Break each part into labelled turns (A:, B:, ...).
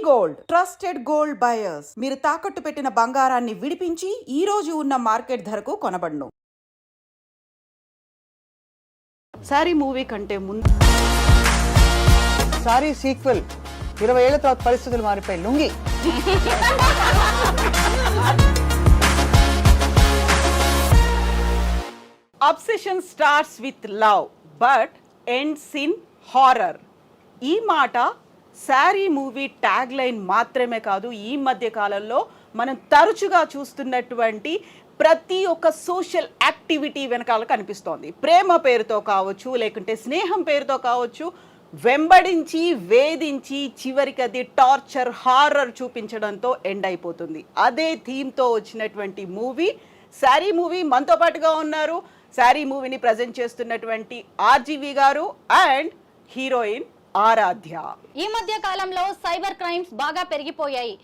A: Gold trusted gold buyers మీరు తాకట్టు పెట్టిన బంగారాన్ని విడిపించి ఈ రోజు ఉన్న మార్కెట్ ధరకు కొనబడును. సారీ మూవీ కంటే ముందు
B: సారీ సీక్వెల్ 20 ఏళ్ల తర్వాత పరిస్థితులు మారిపోయి lungi
A: obsession starts with love but ends in horror. ఈ మాట సారీ మూవీ ట్యాగ్ లైన్ మాత్రమే కాదు, ఈ మధ్య కాలంలో మనం తరచుగా చూస్తున్నటువంటి ప్రతి ఒక్క సోషల్ యాక్టివిటీ వెనకాల కనిపిస్తోంది. ప్రేమ పేరుతో కావచ్చు, లేకుంటే స్నేహం పేరుతో కావచ్చు, వెంబడించి వేధించి చివరికి అది టార్చర్ హారర్ చూపించడంతో ఎండ్ అయిపోతుంది. అదే థీమ్తో వచ్చినటువంటి మూవీ సారీ మూవీ. మనతో పాటుగా ఉన్నారు సారీ మూవీని ప్రజెంట్ చేస్తున్నటువంటి ఆర్జీవి గారు అండ్ హీరోయిన్ ఆరాధ్య.
C: ఈ మధ్య కాలంలో సైబర్ క్రైమ్స్ బాగా పెరిగిపోయాయి.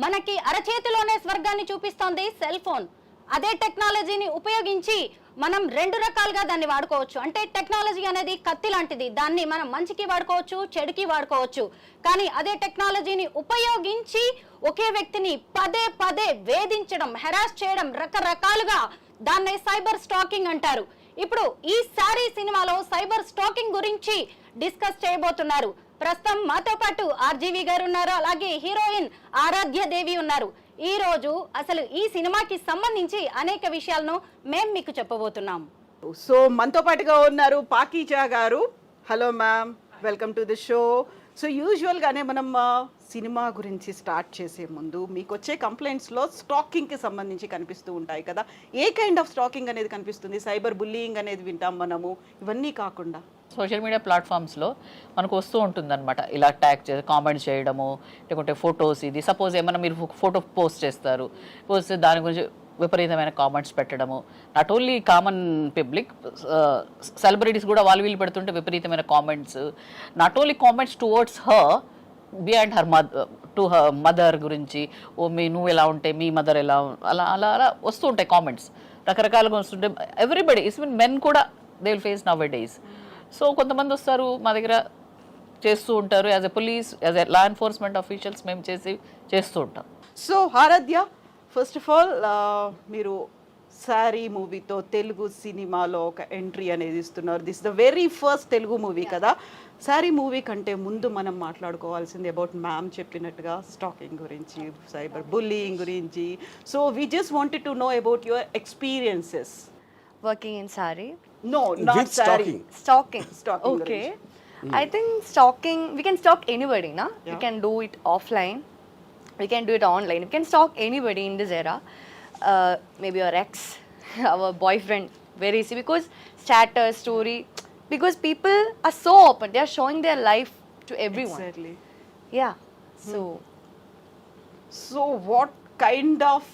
C: మనకి అరచేతిలోనే స్వర్గాన్ని చూపిస్తోంది సెల్ ఫోన్. అదే టెక్నాలజీని ఉపయోగించి మనం రెండు రకాలుగా దాన్ని వాడుకోవచ్చు. అంటే టెక్నాలజీ అనేది కత్తి లాంటిది, దాన్ని మనం మంచికి వాడుకోవచ్చు, చెడుకి వాడుకోవచ్చు. కానీ అదే టెక్నాలజీని ఉపయోగించి ఒకే వ్యక్తిని పదే పదే వేధించడం, హెరాస్ చేయడం, రకరకాలుగా దాన్నే సైబర్ స్టాకింగ్ అంటారు. ఇప్పుడు ఈ సారీ సినిమాలో సైబర్ స్టాకింగ్ గురించి డిస్కస్ చేయబోతున్నారు. ప్రస్తుతం మాతో పాటు ఆర్జీవి గారు ఉన్నారు, అలాగే హీరోయిన్ ఆరాధ్య దేవి ఉన్నారు. ఈ రోజు అసలు ఈ సినిమాకి సంబంధించి అనేక విషయాలను మేము మీకు చెప్పబోతున్నాం.
A: సో మనతో పాటుగా ఉన్నారు Pakeeza garu. Hello ma'am, welcome to the show. So యూజువల్గానే మనం సినిమా గురించి స్టార్ట్ చేసే ముందు మీకు వచ్చే కంప్లైంట్స్లో స్టాకింగ్కి సంబంధించి కనిపిస్తూ ఉంటాయి కదా. ఏ కైండ్ ఆఫ్ స్టాకింగ్ అనేది కనిపిస్తుంది? సైబర్ బుల్లింగ్ అనేది వింటాం మనము, ఇవన్నీ కాకుండా
D: సోషల్ మీడియా ప్లాట్ఫామ్స్లో మనకు వస్తూ ఉంటుందన్నమాట. ఇలా ట్యాగ్ చేసి కామెంట్స్ చేయడము, లేకుంటే ఫొటోస్, ఇది సపోజ్ ఏమైనా మీరు ఫోటో పోస్ట్ చేస్తారు, పోస్ట్ దాని గురించి విపరీతమైన కామెంట్స్ పెట్టడము. Not only common public, celebrities కూడా వాళ్ళు వీళ్ళు పెడుతుంటే విపరీతమైన comments. Not only comments towards her, beyond her to her mother గురించి, ఓ నువ్వు ఎలా ఉంటే మీ మదర్ ఎలా, అలా అలా అలా వస్తూ ఉంటాయి కామెంట్స్. రకరకాలుగా వస్తుంటే ఎవ్రీబడి ఈవెన్ మెన్ కూడా they will face nowadays. So కొంతమంది వస్తారు మా దగ్గర చేస్తూ ఉంటారు. As a police, as a law enforcement officials మేము చేస్తూ ఉంటాం.
A: So Aaradhya, first of all మీరు సారీ మూవీతో తెలుగు సినిమాలో ఒక ఎంట్రీ అనేది ఇస్తున్నారు. This the very first Telugu movie కదా. సారీ మూవీ కంటే ముందు మనం మాట్లాడుకోవాల్సింది అబౌట్ మ్యామ్ చెప్పినట్టుగా స్టాకింగ్ గురించి, సైబర్ బుల్లింగ్ గురించి. So we just wanted to know about your experiences
E: working in Sari.
A: No, not Sari.
E: Stalking.
A: Stalking.
E: Okay. I think stalking, we can stalk anybody, na?
A: Yeah.
E: We can do it offline. We can do it online. We can stalk anybody in this era. Maybe our ex, our boyfriend, very easy because status, story. Because people are so open. They are showing their life to everyone.
A: Exactly.
E: Yeah.
A: So what kind of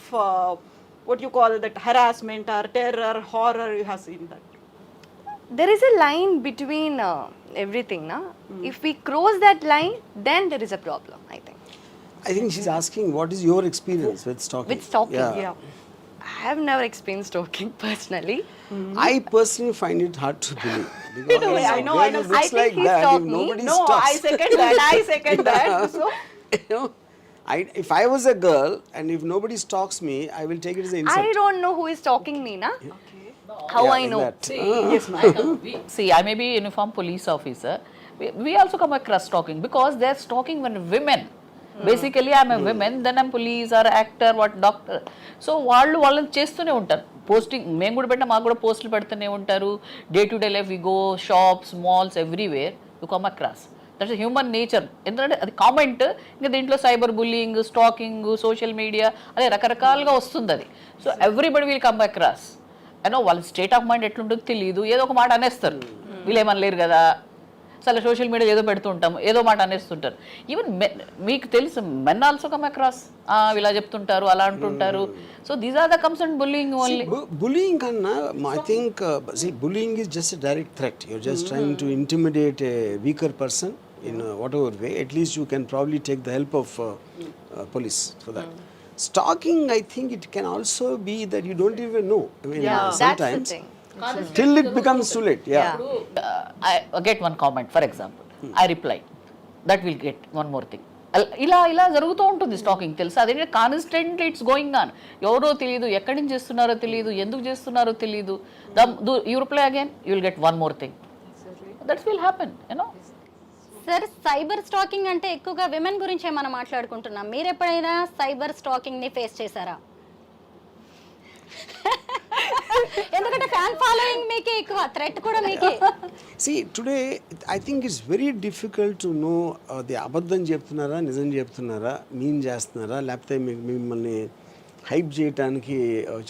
A: what you call that harassment or terror, horror you have seen that?
E: There is a line between everything, na? If we cross that line, then there is a problem, I think.
F: I think she's asking what is your experience with stalking?
E: With stalking?
F: Yeah.
E: I have never experienced stalking personally.
F: I personally find it hard to believe. Because
A: I know.
E: I
F: looks
E: think
F: like
E: he
F: that.
E: stalked
F: If
E: me.
F: nobody
A: No,
F: stalks.
A: I second that. I second that. So
F: You know, if I was a girl and if nobody stalks me, I will take it as an insult.
E: I don't know who is stalking me, na? How
F: Yeah,
E: I
F: like
E: know?
F: that.
A: yes, ma'am.
D: See, I may be a uniformed police officer. We also come across stalking because they're stalking when women. Basically, I'm a woman, then I'm police or actor, what doctor. So, వాళ్ళని చేస్తూనే ఉంటారు. Posting మేము కూడా పెట్టినా మాకు కూడా పోస్టులు పెడుతూనే ఉంటారు. Day to day life we go shops, malls, everywhere you come across. That's human nature. ఎందుకంటే అది కామెంట్. ఇంకా దీంట్లో cyber bullying, stalking, social media అదే రకరకాలుగా వస్తుంది అది. So everybody will come across. అయినో వాళ్ళ స్టేట్ ఆఫ్ మైండ్ ఎట్లుంటుందో తెలియదు, ఏదో ఒక మాట అనేస్తారు. వీళ్ళు ఏమనలేరు కదా, అసలు సోషల్ మీడియా ఏదో పెడుతూ ఉంటాము, ఏదో మాట అనేస్తుంటారు. ఈవెన్ మీకు తెలుసు మెన్ ఆల్సో కమ్ అక్రాస్, ఇలా చెప్తుంటారు, అలా అంటుంటారు. So these are the concern bullying only.
F: Bullying kanna, I think, see, bullying is just a direct threat. You're just trying to intimidate a weaker person in whatever way. At least you can probably take the help of police for that. Stalking, I think it can also be that you don't even know. I mean, sometimes
E: that's the thing.
F: till it becomes too late. Yeah.
D: I get one comment, for example. I reply. That will get one more thing. ఇలా ఇలా జరుగుతూ ఉంటుంది stacking, తెలుసా? అదేంటే constantly it's going on. ఎవరో తెలియదు, ఎక్కడి నుంచి చేస్తున్నారో తెలియదు, ఎందుకు చేస్తున్నారో తెలియదు. You reply again, you will get one more thing. That's will happen, you know.
C: Sir, cyber stacking అంటే ఎక్కువగా విమెన్ గురించే మనం మాట్లాడుకుంటున్నాం. మీరు ఎప్పుడైనా సైబర్ స్టాకింగ్ ని ఫేస్ చేశారా? ఎందుకంటే ఫ్యాన్ ఫాలోయింగ్ మీకే ఎక్కువ, థ్రెట్ కూడా మీకే.
F: See, today I think it's very difficult to know the అబద్ధం చెప్తున్నారా, నిజం చెప్తున్నారా, మీన్ చేస్తున్నారా, లేకపోతే మిమ్మల్ని హైప్ చేయడానికి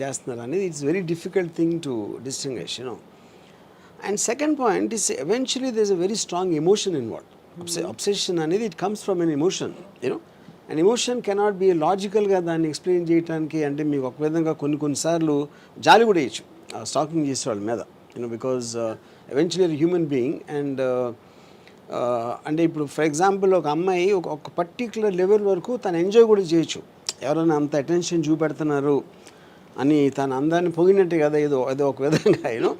F: చేస్తున్నారా అనేది it's very difficult thing to distinguish, you know. And second point is eventually there is a very strong emotion in what obsession అనేది. It comes from an emotion, you know. And emotion cannot be లాజికల్గా దాన్ని explain చేయడానికి. అంటే మీకు ఒక విధంగా కొన్నిసార్లు జాలి కూడా వేయచ్చు స్టాకింగ్ చేసే వాళ్ళ మీద, you know, because eventually human being. And అంటే ఇప్పుడు ఫర్ ఎగ్జాంపుల్ ఒక అమ్మాయి ఒక పర్టిక్యులర్ లెవెల్ వరకు తను ఎంజాయ్ కూడా చేయొచ్చు. ఎవరైనా అంత అటెన్షన్ చూపెడుతున్నారు అని తన అందాన్ని పొగినట్టే కదా ఏదో ఒక విధంగా, you know.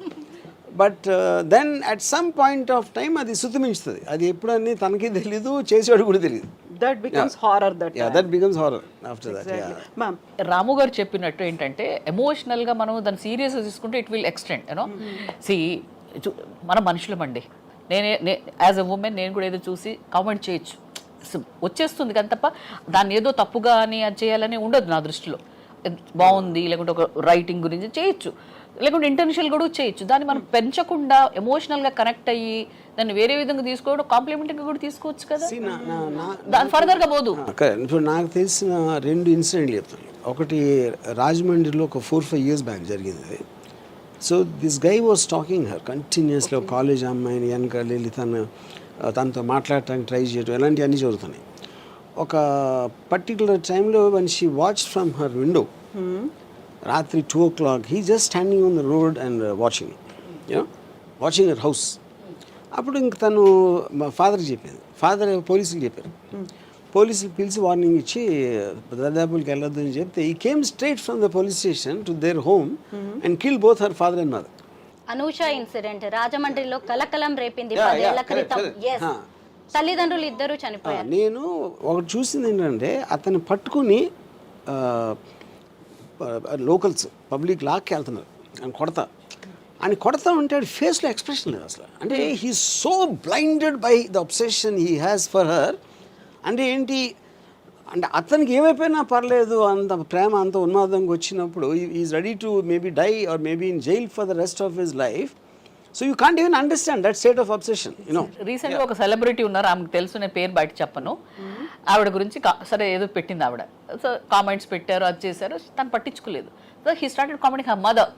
F: But then at some point of time అది శుతిమించుతుంది. అది ఎప్పుడని తనకి తెలీదు, చేసేవాడు కూడా తెలియదు.
A: That becomes horror.
F: That becomes horror after that.
A: Exactly. Ma'am,
D: రాము గారు చెప్పినట్టు ఏంటంటే ఎమోషనల్గా మనం దాన్ని సీరియస్గా తీసుకుంటే it will extend, you know. See, మన మనుషులమండి. నేనే యాజ్ ఎ ఉమెన్ నేను కూడా ఏదో చూసి కామెంట్ చేయొచ్చు, వచ్చేస్తుంది కానీ తప్ప దాన్ని ఏదో తప్పుగా అని అది చేయాలని ఉండదు నా దృష్టిలో. బాగుంది లేకుంటే ఒక రైటింగ్ గురించి చేయొచ్చు, లేకుంటే ఇంటెన్షనల్ కూడా చేయొచ్చు. దాన్ని మనం పెంచకుండా ఎమోషనల్గా కనెక్ట్ అయ్యి దాన్ని వేరే విధంగా తీసుకోవడం, కాంప్లిమెంటింగ్ కూడా తీసుకోవచ్చు కదా, దాని ఫర్దర్గా పోదు.
F: ఇప్పుడు నాకు తెలిసిన 2 ఇన్సిడెంట్లు చెప్తాను. ఒకటి రాజమండ్రిలో ఒక 4-5 years బ్యాక్ జరిగింది. So this guy was talking her continuously. ఒక కాలేజ్ అమ్మాయిని వెనకాల వెళ్ళి తనతో మాట్లాడటానికి ట్రై చేయడం, ఇలాంటివన్నీ జరుగుతున్నాయి. ఒక పర్టికులర్ టైంలో one she watch from her window, రాత్రి 2 o'clock, he just standing on the road and watching her house. అప్పుడు ఇంక తను మా ఫాదర్కి చెప్పింది. ఫాదర్ పోలీసులకు చెప్పారు. పోలీసులు పిలిచి వార్నింగ్ ఇచ్చి దర్దాపులకి వెళ్ళొద్దు అని చెప్తే ఈ came straight from the police station to their home and kill both her father and mother.
C: Anusha incident రాజమండ్రిలో కలకలం రేపింది 10 ఏళ్ల క్రితం. తల్లిదండ్రులు ఇద్దరు చనిపోయారు.
F: నేను ఒకటి చూసింది ఏంటంటే అతన్ని పట్టుకుని లోకల్స్ పబ్లిక్ లాక్కి వెళ్తున్నారు అని కొడతా ఉంటే ఫేస్లో ఎక్స్ప్రెషన్ లేదు అసలు. అంటే he so blinded by the obsession he has for her. అంటే ఏంటి అంటే అతనికి ఏమైపోయినా పర్లేదు, అంత ప్రేమ అంత ఉన్మాదంగా వచ్చినప్పుడు is ready to maybe die or maybe in jail for the rest of his life. So you can't even understand that state of obsession, you know.
D: రీసెంట్గా ఒక సెలబ్రిటీ ఉన్నారు, ఆమెకు తెలుసు, నేను పేరు బయట చెప్పను. ఆవిడ గురించి సరే ఏదో పెట్టింది ఆవిడ. సో కామెంట్స్ పెట్టారు, అది చేశారు, తను పట్టించుకోలేదు. So he started commenting her mother.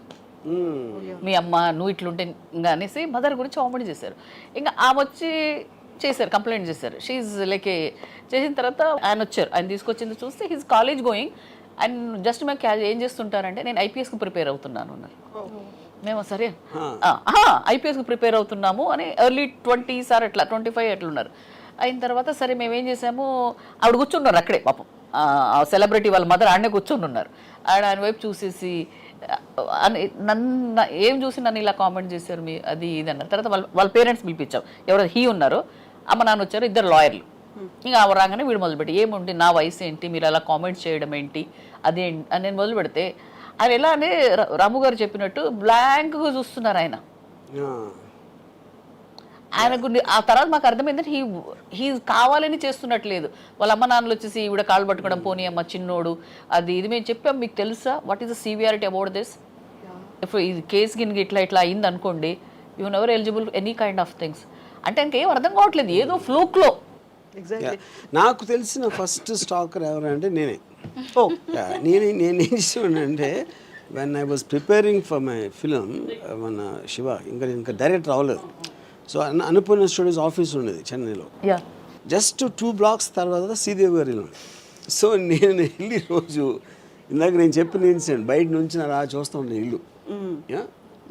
D: మీ అమ్మ నువ్వు ఇట్లుంటే ఇంకా అనేసి మదర్ గురించి కామెంట్ చేశారు. ఇంకా ఆమె వచ్చి చేశారు, కంప్లైంట్ చేశారు. షీఈ్ లైక్ చేసిన తర్వాత ఆయన వచ్చారు, ఆయన తీసుకొచ్చింది చూస్తే he's college going and just మేము ఏం చేస్తుంటారంటే నేను ఐపీఎస్కి ప్రిపేర్ అవుతున్నాను అన్నారు. మేము సరే ఐపీఎస్కి ప్రిపేర్ అవుతున్నాము అని ఎర్లీ 20s అట్లా 25 అట్లా ఉన్నారు. అయిన తర్వాత సరే మేము ఏం చేసాము, ఆవిడ కూర్చున్నారు అక్కడే, పాపం ఆ సెలబ్రిటీ వాళ్ళ మదర్ ఆడనే కూర్చొని ఉన్నారు. ఆయన వైపు చూసేసి నన్ను ఏం చూసి నన్ను ఇలా కామెంట్ చేశారు మీ అది ఇది అన్నారు. తర్వాత వాళ్ళ పేరెంట్స్ పిలిపించాం, ఎవరైతే హీ ఉన్నారో అమ్మ నాన్న వచ్చారు, ఇద్దరు లాయర్లు. ఇంకా ఆవిడ రాగానే వీడు మొదలుపెట్టి ఏముంది నా వయసు ఏంటి, మీరు అలా కామెంట్ చేయడం ఏంటి అదే అని నేను మొదలు పెడితే ఆయన ఎలా అంటే రాము గారు చెప్పినట్టు బ్లాంక్గా చూస్తున్నారు ఆయన. ఆయనకు ఆ తర్వాత మాకు అర్థమైందంటే హీ కావాలని చేస్తున్నట్లేదు. వాళ్ళ అమ్మ నాన్నలు వచ్చేసి ఈవిడ కాళ్ళు పట్టుకోవడం, పోనీ అమ్మ చిన్నోడు అది ఇది మేము చెప్పాం, మీకు తెలుసా what is the severity about this. ఇప్పుడు ఈ కేసు గిన్నె ఇట్లా అయింది అనుకోండి, you never eligible any kind of things అంటే ఇంకేం అర్థం కావట్లేదు, ఏదో ఫ్లూక్లో.
F: నాకు తెలిసిన ఫస్ట్ స్టాకర్ ఎవరంటే నేనే. నేనేం చేసానంటే when I was preparing for my film మన శివ ఇంకా డైరెక్ట్ రావలేదు. సో అనుపూర్ణ స్టూడియోస్ ఆఫీస్ ఉండేది చెన్నైలో, జస్ట్ 2 blocks తర్వాత శ్రీదేవి గారి ఇల్లు. సో నేను వెళ్ళి రోజు ఇందాక నేను చెప్పిన ఇన్సిడెంట్ బయట నుంచి అలా చూస్తూ ఉండే ఇల్లు.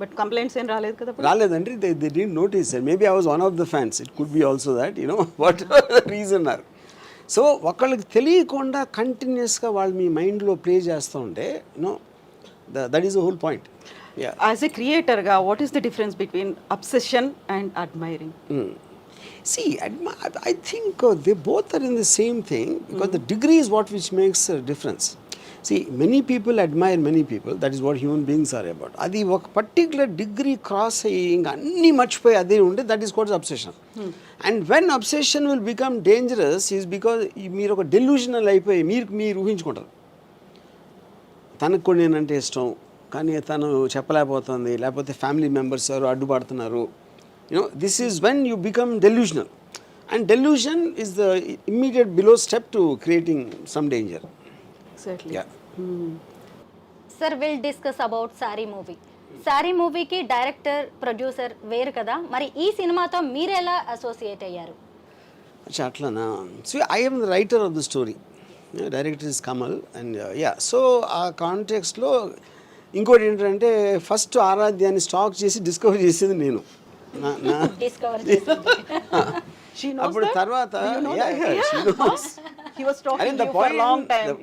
A: బట్ కంప్లైంట్స్ ఏం రాలేదు కదా?
F: రాలేదండి, they didn't notice. Maybe I was one of the fans, it could be also that, you know, what reason are. So ఒకళ్ళకి తెలియకుండా కంటిన్యూస్గా వాళ్ళు మీ మైండ్లో ప్లే చేస్తూ ఉంటే, you know, that is the whole point.
A: As a క్రియేటర్గా what is the difference between obsession and admiring?
F: See, I think they both are in the same thing because the degree is what which makes a difference. See, many people admire many people. That is what human beings are about. Adi oka particular degree cross aying anni marchipoyi ade unde, that is called obsession. And when obsession will become dangerous is because మీరు ఒక delusional అయిపోయి మీరు ఊహించుకుంటారు. తనకు కూడా నేనంటే ఇష్టం కానీ తను చెప్పలేకపోతుంది, లేకపోతే ఫ్యామిలీ మెంబర్స్ ఎవరు అడ్డుపడుతున్నారు. This is when you become delusional, and delusion is the immediate below step to creating some danger.
A: Exactly.
F: Yeah.
C: Sir will discuss about sorry movie. Sorry మూవీకి డైరెక్టర్ ప్రొడ్యూసర్ వేరు కదా, మరి ఈ సినిమాతో మీరు ఎలా అసోసియేట్ అయ్యారు?
F: అచ్చా అట్లానా. So I am the writer of the story. Director is Kamal, and so ఆ కాంటెక్స్ట్లో ఇంకోటి ఏంటంటే ఫస్ట్ ఆరాధ్యాన్ని స్టాక్ చేసి డిస్కవర్ చేసేది నేను.
C: డిస్కవర్
A: She knows
F: అప్పుడు
A: that?
F: తర్వాత
A: Do you know
F: yeah,
A: that?
F: she knows.
A: He was talking
F: And
A: to you for a long time.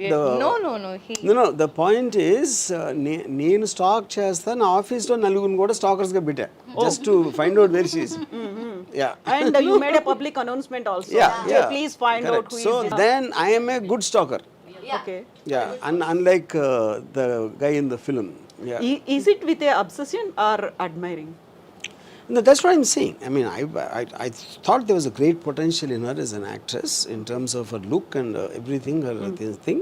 F: No, the point is నేను stock చేస్తాను, ఆఫీస్లో నలుగురిని కూడా స్టాకర్స్గా పెట్టా just to find out where she is.
A: And you made a public announcement also.
F: Yeah.
A: Please find out who
F: So
A: is.
F: then I am a good stalker.
A: Okay.
F: Unlike the guy in the film.
A: Is it with a obsession or admiring?
F: No, that's what I'm saying. I mean, I thought there was a great potential in her as an actress in terms of her look and everything, her thing.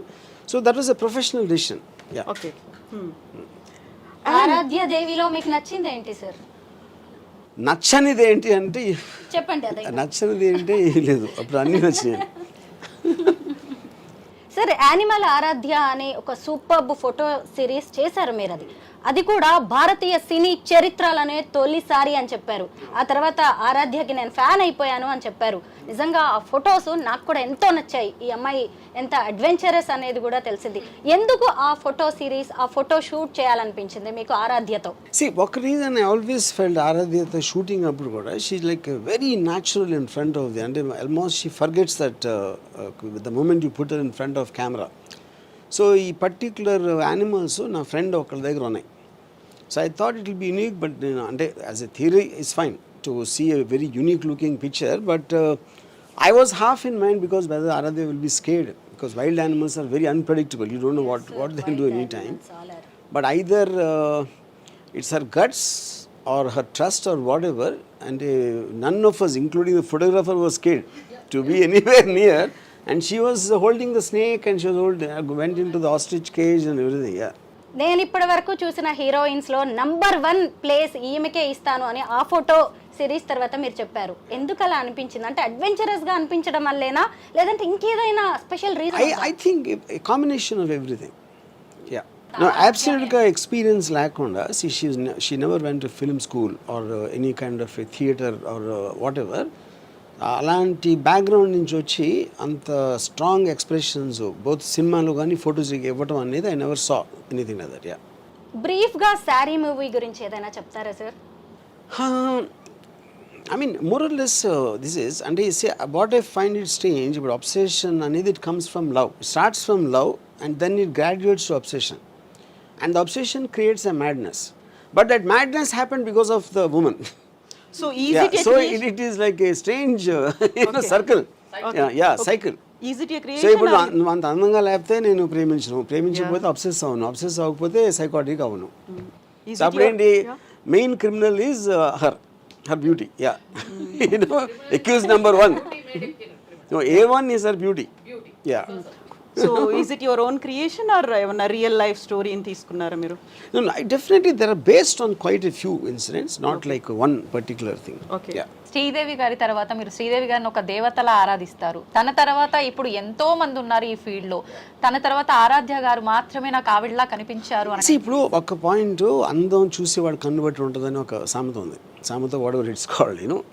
F: So that was a professional decision. Yeah.
A: Okay.
C: ఆరాధ్య దేవిలో మీకు నచ్చింది ఏంటి sir?
F: నచ్చనిది ఏంటి అంటే
C: చెప్పండి అదే.
F: నచ్చనిది ఏంటి లేదు, అప్పుడు అన్నీ నచ్చినాయి.
C: సార్ యానిమల్ ఆరాధ్య అనే ఒక సూపర్బ్ ఫోటో సిరీస్ చేశారు మీరు. అది కూడా భారతీయ సినీ చరిత్రలనే తొలిసారి అని చెప్పారు. ఆ తర్వాత ఆరాధ్యకి నేను ఫ్యాన్ అయిపోయాను అని చెప్పారు. నిజంగా ఆ ఫొటోస్ నాకు కూడా ఎంతో నచ్చాయి. ఈ అమ్మాయి ఎంత అడ్వెంచరస్ అనేది కూడా తెలిసింది. ఎందుకు ఆ ఫోటో సిరీస్, ఆ ఫోటో షూట్ చేయాలనిపించింది మీకు ఆరాధ్యతో?
F: ఒక రీజన్ ఐ ఆల్వేస్ ఫెల్ట్ ఆరాధ్యతో షూటింగ్ అప్పుడు కూడా she like very natural in front of the, అంటే almost she forgets that the moment you put in front of camera. So ఈ పర్టిక్యులర్ యానిమల్స్ నా ఫ్రెండ్ ఒకళ్ళ దగ్గర ఉన్నాయి. So I thought it will be unique, but as a theory it's fine to see a very unique looking picture, but I was half in mind because whether Aaradhya will be scared, because wild animals are very unpredictable. You don't know what they will do anytime. But either it's her guts or her trust or whatever, and none of us, including the photographer, was scared to be anywhere near, and she was holding the snake and she was went into the ostrich cage and everything. Yeah.
C: నేను ఇప్పటి వరకు చూసిన heroines లో number 1 place ఈమెకే ఇస్తాను అని ఆ photo series తర్వాత మీరు చెప్పారు. ఎందుకు అలా అనిపించింది? అంటే అడ్వెంచరస్ గా అనిపించడం వల్లేనా, లేదంటే ఇంకేదైనా special reason?
F: I think a combination of everything. Yeah. No, absolutely experience లేకుండా. See, she never went to film school or any kind of a theater or whatever. అలాంటి బ్యాక్గ్రౌండ్ నుంచి వచ్చి అంత స్ట్రాంగ్ ఎక్స్ప్రెషన్స్ బోత్ సినిమాలో కానీ photos ఇవ్వటం అనేది I never saw anything like that. Yeah.
C: బ్రీఫ్గా సారీ మూవీ గురించి ఏదైనా చెప్తారా sir?
F: I mean more or less this is, అంటే what I find it strange, ఇప్పుడు అబ్సెషన్ అనేది it comes from love, starts from love and then it graduates to obsession, and the obsession creates a madness, but that madness happen because of the women.
A: So easy to
F: so it is like a strange circle. Cycle.
A: Is it a creation?
F: So ఇప్పుడు అంత అందంగా లేకపోతే నేను ప్రేమించకపోతే obsess అవును, obsess అవ్వకపోతే psychotic అవును. అప్పుడేంటి main criminal is her beauty. Accused number 1. No, A1 is her beauty. Yeah.
A: So is it your own creation or a real life story in తీసుకున్నారా మీరు?
F: No, definitely they are based on quite a few incidents, not like one particular thing.
A: Okay.
F: Yeah.
D: Sridevi గారి తర్వాత మీరు శ్రీదేవి గారిని ఒక దేవతలా ఆరాధిస్తారు. తన తర్వాత ఇప్పుడు ఎంతో మంది ఉన్నారు ఈ ఫీల్డ్ లో. తన తర్వాత ఆరాధ్య గారు మాత్రమే నాకు ఆవిడలా కనిపించారు అని.
F: ఇప్పుడు ఒక పాయింట్, అందం చూసేవాడు కన్ను బట్టి ఉంటుందని ఒక సామెత ఉంది. సామెత whatever it's called, you know.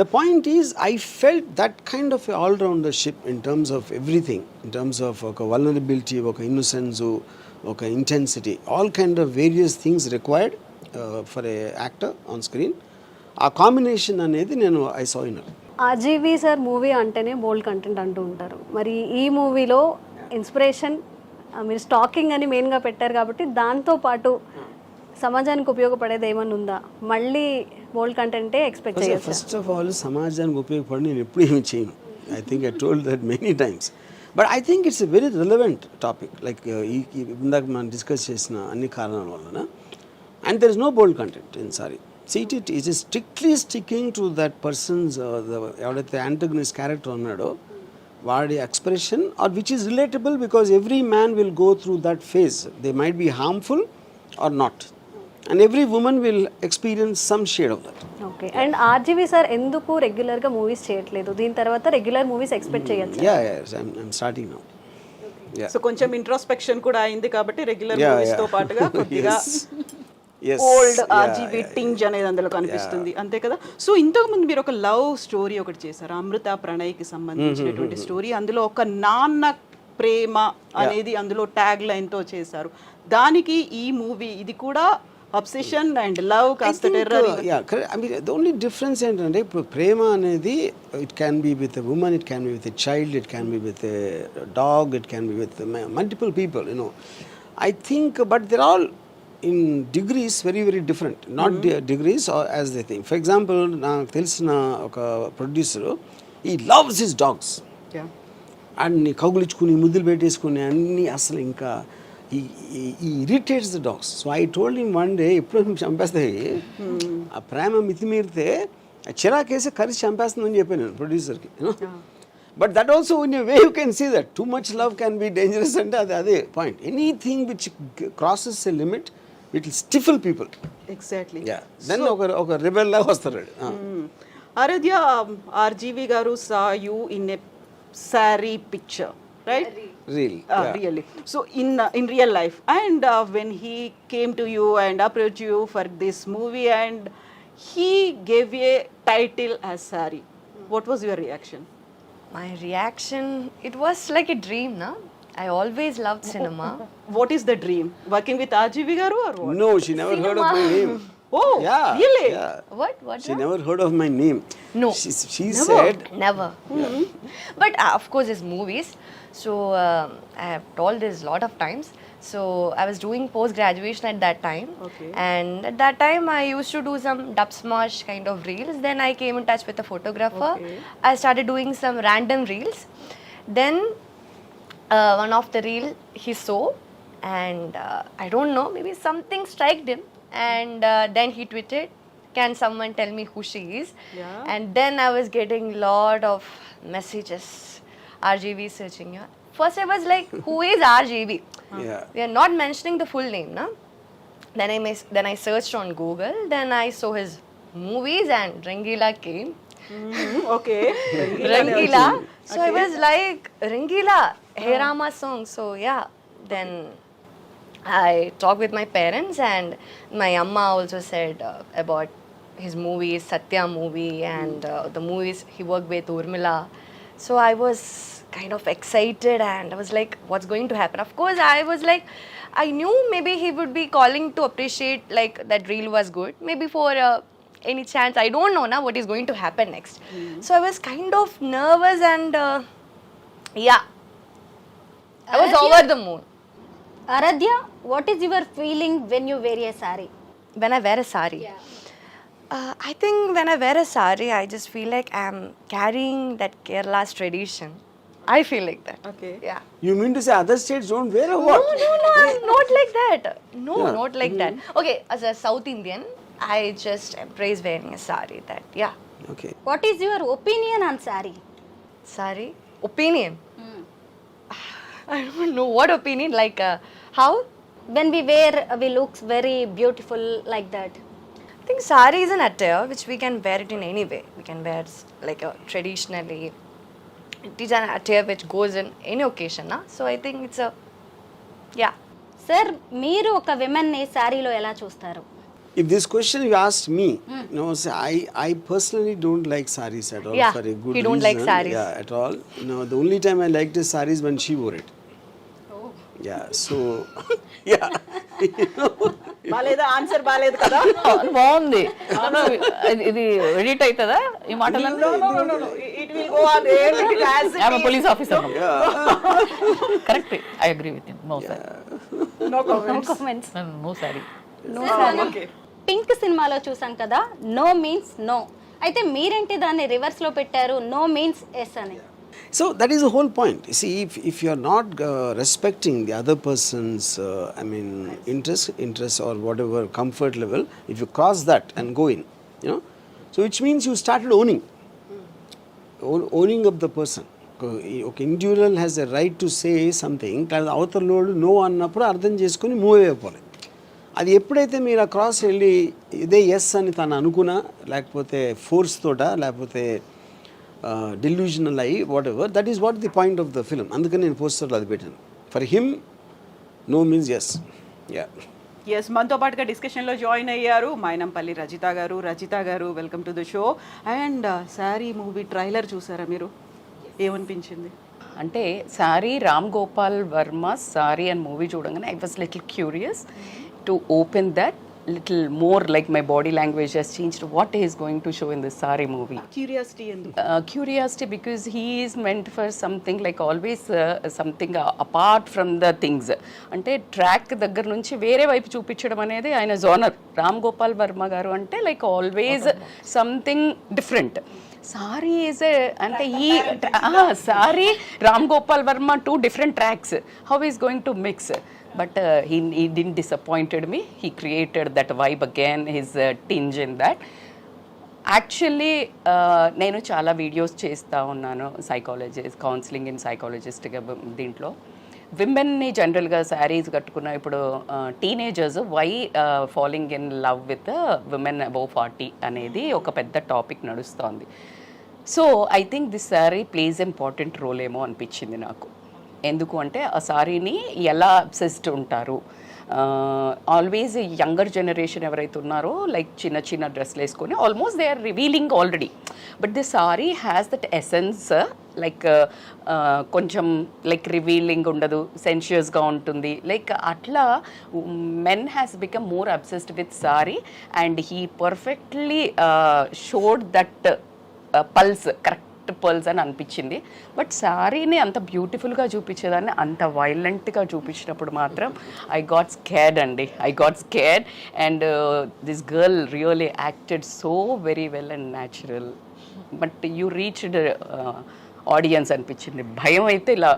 F: The point is, I felt that kind of all-roundership in terms of everything, in terms of vulnerability, innocence, intensity, all kind of various things required for a actor on screen. A combination అనేది నేను I saw in her.
G: RGV sir movie అంటేనే బోల్డ్ content అంటూ ఉంటారు. మరి ఈ మూవీలో inspiration మీరు stacking అని మెయిన్గా పెట్టారు కాబట్టి దాంతో పాటు సమాజానికి ఉపయోగపడేది ఏమన్నా ఉందా? మళ్ళీ బోల్డ్ కంటెంటే ఎక్స్పెక్ట్ చేయొచ్చు.
F: ఫస్ట్ ఆఫ్ ఆల్ సమాజానికి ఉపయోగపడి నేను ఎప్పుడు ఏమి చేయను. I think I told that many times. But I think it's a very relevant topic. Like ఇందాక మనం డిస్కస్ చేసిన అన్ని కారణాల వలన. And there is no bold content in sari. See, it is strictly sticking to that person's ఎవడైతే antagonist character ఉన్నాడో వాడి expression or which is relatable, because every man will go through that phase. They might be harmful or not, and every woman will experience some shade of that.
G: Okay. And RGV sir ఎందుకు రెగ్యులర్గా movies చేయట్లేదు? దీని తర్వాత regular movies expect చేయొచ్చు?
F: I'm starting now.
A: So కొంచెం introspection కూడా అయింది కాబట్టి రెగ్యులర్ మూవీస్ తో పాటుగా కొద్దిగా
F: Yes,
A: ఓల్డ్ ఆర్జీవీ టింజ్ అనేది అందులో కనిపిస్తుంది, అంతే కదా. సో ఇంతకు ముందు మీరు ఒక లవ్ స్టోరీ ఒకటి చేశారు, అమృత ప్రణయ్కి సంబంధించినటువంటి స్టోరీ. అందులో ఒక నాన్న ప్రేమ అనేది అందులో ట్యాగ్ లైన్ తో చేశారు. దానికి ఈ మూవీ ఇది కూడా అబ్సెషన్ అండ్ లవ్ కాస్త టెర్రర్.
F: ద ఓన్లీ డిఫరెన్స్ ఏంటంటే ఇప్పుడు ప్రేమ అనేది it can be with a women, it can be with a child, it can be with a dog, it can be with multiple people, I think, but they're all in degrees very very different, not degrees or as they think. For example, నాకు తెలిసిన ఒక producer, he loves his dogs, అన్ని కౌగులించుకుని ముద్దులు పెట్టేసుకుని అన్ని అసలు ఇంకా he irritates the dogs. So I told him one day, ఎప్పుడు చంపేస్తాయి ఆ ప్రేమ మితిమీరితే చిరాకేసి కలిసి చంపేస్తుందని చెప్పాను నేను ప్రొడ్యూసర్కి. But that also in a way you can see that too much love can be dangerous, and అదే point. Anything which crosses a limit, it will stifle people.
A: Exactly.
F: Yeah. Then ఒక rebel లాగా వస్తారు.
A: Aaradhya, RGV garu saw you in a Sari picture, right?
F: Really.
A: Really. So in real life, and when he came to you and approached you for this movie, and he gave a title as Sari, what was your reaction?
E: My reaction, it was like a dream, na? I always loved cinema.
A: What is the dream? Working with RGV garu or what?
F: No, she never heard of my name.
A: Oh,
F: Yeah.
A: really?
F: Yeah.
E: What?
F: She never heard of my name.
E: No.
F: She said.
E: Never. But of course, his movies. So I have told this a lot of times. So I was doing post-graduation at that time.
A: Okay.
E: And at that time, I used to do some dub smash kind of reels. Then I came in touch with a photographer.
A: Okay.
E: I started doing some random reels. Then one of the reel he saw, and I don't know, maybe something struck him. And then he tweeted, "Can someone tell me who she is?"
A: Yeah.
E: And then I was getting lot of messages. RGV searching you. First I was like, who is RGV?
F: Yeah.
E: We are not mentioning the full name, na? Then I searched on Google. Then I saw his movies, and Rangila came.
A: Okay.
E: Rangila. So I was like, Rangila, Hey Rama song. So yeah. Then I talked with my parents, and my amma also said about his movies, Satya movie, and the movies he worked with Urmila. So I was kind of excited, and I was like, what's going to happen? Of course, I was like, I knew maybe he would be calling to appreciate like that reel was good. Maybe for any chance, I don't know now what is going to happen next. So I was kind of nervous, and yeah, I was
C: Aaradhya?
E: over the moon.
C: Aaradhya, what is your feeling when you wear a sari?
E: When I wear a sari. I think when I wear a sari, I just feel like I'm carrying that Kerala's tradition. I feel like that.
A: Okay.
E: Yeah.
F: You mean to say other states don't wear or what?
E: No, I'm not like that. No, not like that. Okay, as a South Indian, I just embrace wearing a sari. That, yeah.
F: Okay.
C: What is your opinion on sari?
E: Sari? Opinion? I don't know. What opinion? Like, how?
C: When we wear, we looks very beautiful like that.
E: I think sari is an attire which we can wear it in any way. We can wear it like traditionally. It is an attire which goes in any occasion, na? So I think it's a, yeah.
C: Sir మీరు ఒక women ని సారీలో ఎలా చూస్తారు?
F: If this question you asked me, no, so I personally don't like saris at all.
E: Yeah,
F: for a good
E: he don't like
F: reason.
E: saris.
F: Yeah, at all. No, the only time I liked his saris when she wore it. Yeah, so yeah.
A: బాలేదా? Answer బాలేదు కదా?
D: బాగుంది. ఇది edit అవుతుందా ఈ మాటలన్నీ?
A: It will go on air as it
D: I'm a
A: is.
D: police officer. Correct. I agree with him. No sir.
A: No comments.
C: Comments.
D: No sari.
A: Okay.
C: Pink సినిమాలో చూసాం కదా, నో మీన్స్ నో. అయితే మీరేంటి దాన్ని రివర్స్ లో పెట్టారు, నో మీన్స్ ఎస్ అని?
F: So that is the whole point. You see, if you are not respecting the other person's, interest or whatever comfort level, if you cross that and go in, so which means you started owning up the person. Okay, individual has a right to say something. అవతల load no అన్నప్పుడు అర్థం చేసుకుని move అయిపోవాలి. అది ఎప్పుడైతే మీరు ఆ cross వెళ్ళి ఇదే ఎస్ అని తను అనుకున్నా, లేకపోతే ఫోర్స్ తోట, లేకపోతే డెల్యూజనల్ అయ్యి whatever, that is what the point of the film. అందుకని నేను పోస్టర్లో అది పెట్టాను. For him no means yes.
A: Yes, మనతో పాటుగా డిస్కషన్లో జాయిన్ అయ్యారు Mynampally Rajitha garu. Rajitha garu, welcome to the show. And Saaree movie trailer చూసారా మీరు? ఏమనిపించింది?
H: అంటే సారీ రామ్ గోపాల్ వర్మ సారీ అండ్ మూవీ చూడగానే I was little curious to open that little more, like my body language has changed. What he is going to show in this Sari movie?
A: Curiosity endu?
H: Curiosity because he is meant for something like always something apart from the things. అంటే track దగ్గర నుంచి వేరే వైపు చూపించడం అనేది ఆయన genre. Ram Gopal Varma గారు అంటే like always something different. Sorry is అంటే ఈ sorry Ram Gopal Varma 2 different tracks. How he is going to mix? But he didn't disappointed me. He created that vibe again, his tinge in that. Actually, నేను చాలా videos చేస్తూ ఉన్నాను, psychologist, counselling in సైకాలజిస్ట్గా దీంట్లో. విమెన్ని జనరల్గా saris కట్టుకున్న ఇప్పుడు teenagers why following in love with women above 40 అనేది ఒక పెద్ద టాపిక్ నడుస్తోంది. So I think this sari plays important role ఏమో అనిపించింది నాకు. ఎందుకు అంటే ఆ సారీని ఎలా అబ్సెస్డ్ ఉంటారు, ఆల్వేస్ యంగర్ జనరేషన్ ఎవరైతే ఉన్నారో లైక్ చిన్న చిన్న డ్రెస్లు వేసుకొని almost they are revealing already. But the sari has that essence, like కొంచెం లైక్ రివీలింగ్ ఉండదు, సెన్షియస్గా ఉంటుంది. లైక్ అట్లా men has become more obsessed with sari and he perfectly showed that pulse, correct pulse అని అనిపించింది. బట్ సారీని అంత బ్యూటిఫుల్గా చూపించేదాన్ని అంత వైలెంట్గా చూపించినప్పుడు మాత్రం ఐ గాట్ స్కేర్డ్ అండి. I got scared and this girl really acted so very well and natural. But you reached audience అనిపించింది. భయం అయితే ఇలా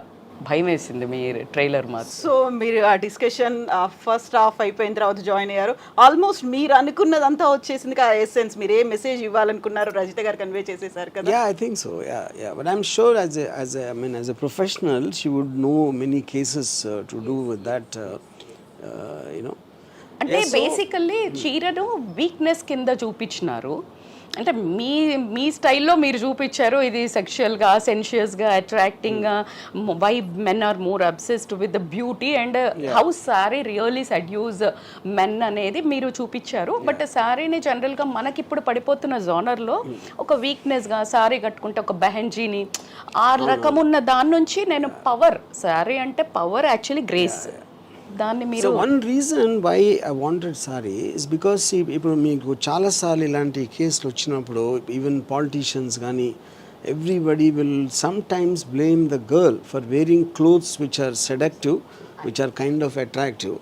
H: భయం వేసింది మీ ట్రైలర్ మాత్రం.
A: సో మీరు ఆ డిస్కషన్ ఫస్ట్ హాఫ్ అయిపోయిన తర్వాత జాయిన్ అయ్యారు. ఆల్మోస్ట్ మీరు అనుకున్నదంతా వచ్చేసింది. ఆ ఎసెన్స్ మీరు ఏ మెసేజ్ ఇవ్వాలనుకున్నారు రజిత గారు కన్వే చేసేసారు కదా?
F: Yeah, I think so. Yeah. But I'm sure as a professional, she would know many cases to do with that.
H: అంటే బేసికల్లీ చీరను వీక్నెస్ కింద చూపించినారు. అంటే మీ స్టైల్లో మీరు చూపించారు ఇది సెక్షువల్గా, సెన్షియస్గా, అట్రాక్టింగ్గా, why men are more obsessed with the beauty and how sari really seduce men అనేది మీరు చూపించారు. బట్ సారీని జనరల్గా మనకి ఇప్పుడు పడిపోతున్న జోనర్లో ఒక వీక్నెస్గా సారీ కట్టుకుంటే ఒక బెహెన్జీని ఆ రకం ఉన్న దాని నుంచి నేను పవర్, సారీ అంటే పవర్ యాక్చువల్లీ గ్రేస్. దాన్ని మీరు
F: so one reason why I wanted sari is because ఇప్పుడు మీకు చాలాసార్లు ఇలాంటి కేసులు వచ్చినప్పుడు ఈవెన్ పాలిటీషియన్స్ కానీ everybody will sometimes blame the girl for wearing clothes which are seductive, which are kind of attractive.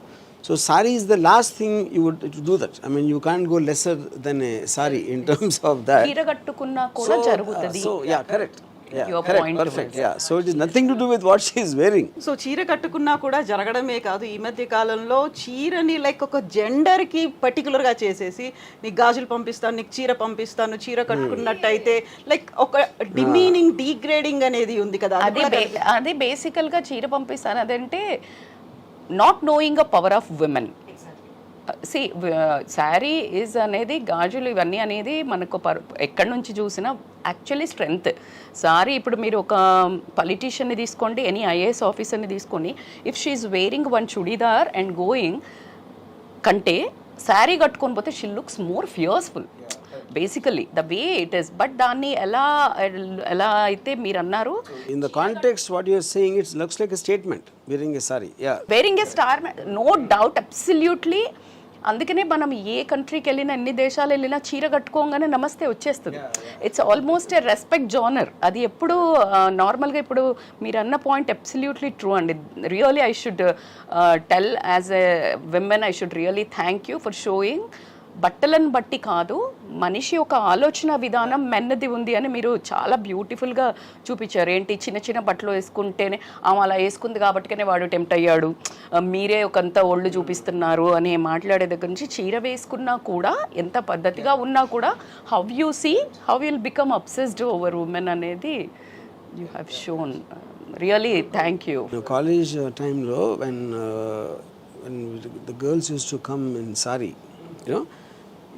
F: So sari is the last thing you would do that. I mean, you can't go lesser than a sari in terms of that.
H: చీర కట్టుకున్నా కూడా జరుగుతది.
F: So yeah, correct. Yeah,
H: Your
F: correct,
H: point
F: perfect. Yeah, so it is nothing to do with what she is wearing.
A: So చీర కట్టుకున్నా కూడా జరగడమే కాదు, ఈ మధ్య కాలంలో చీరని లైక్ ఒక జెండర్కి పర్టికులర్గా చేసేసి నీకు గాజులు పంపిస్తాను, నీకు చీర పంపిస్తాను, చీర కట్టుకున్నట్టయితే లైక్ ఒక డిమీనింగ్, డీగ్రేడింగ్ అనేది ఉంది కదా.
H: అది బేసికల్గా చీర పంపిస్తాను అదంటే not knowing a power of women. See sari is అనేది, గాజులు ఇవన్నీ అనేది మనకు ఎక్కడి నుంచి చూసినా యాక్చువల్లీ స్ట్రెంగ్త్. సారీ ఇప్పుడు మీరు ఒక పొలిటీషియన్ని తీసుకోండి, ఎనీ ఐఏఎస్ ఆఫీసర్ని తీసుకొని, if she is wearing one churidar and going కంటే శారీ కట్టుకొని పోతే she looks more fierceful basically the way it is. But దాన్ని ఎలా అయితే మీరు అన్నారు,
F: in the context what you are saying, it looks like a statement, wearing a sari. Yeah,
H: wearing a star, no doubt, absolutely. అందుకనే మనం ఏ కంట్రీకి వెళ్ళినా, ఎన్ని దేశాలు వెళ్ళినా చీర కట్టుకోగానే నమస్తే వచ్చేస్తుంది. It's almost A respect genre. అది ఎప్పుడు నార్మల్గా, ఇప్పుడు మీరు అన్న పాయింట్ అబ్సల్యూట్లీ ట్రూ అండి. Really I should tell as a women, I should really thank you for showing బట్టలను బట్టి కాదు, మనిషి ఒక ఆలోచన విధానం మెన్నది ఉంది అని మీరు చాలా బ్యూటిఫుల్గా చూపించారు. ఏంటి చిన్న చిన్న బట్టలు వేసుకుంటేనే ఆమె అలా వేసుకుంది కాబట్టినే వాడు టెంప్ట్ అయ్యాడు, మీరే ఒకంత ఒళ్ళు చూపిస్తున్నారు అని మాట్లాడే దగ్గర నుంచి చీర వేసుకున్నా కూడా ఎంత పద్ధతిగా ఉన్నా కూడా how you see how will become obsessed over women అనేది you have shown. Really thank you.
F: College టైంలో when the girls used to come in Sari, you know,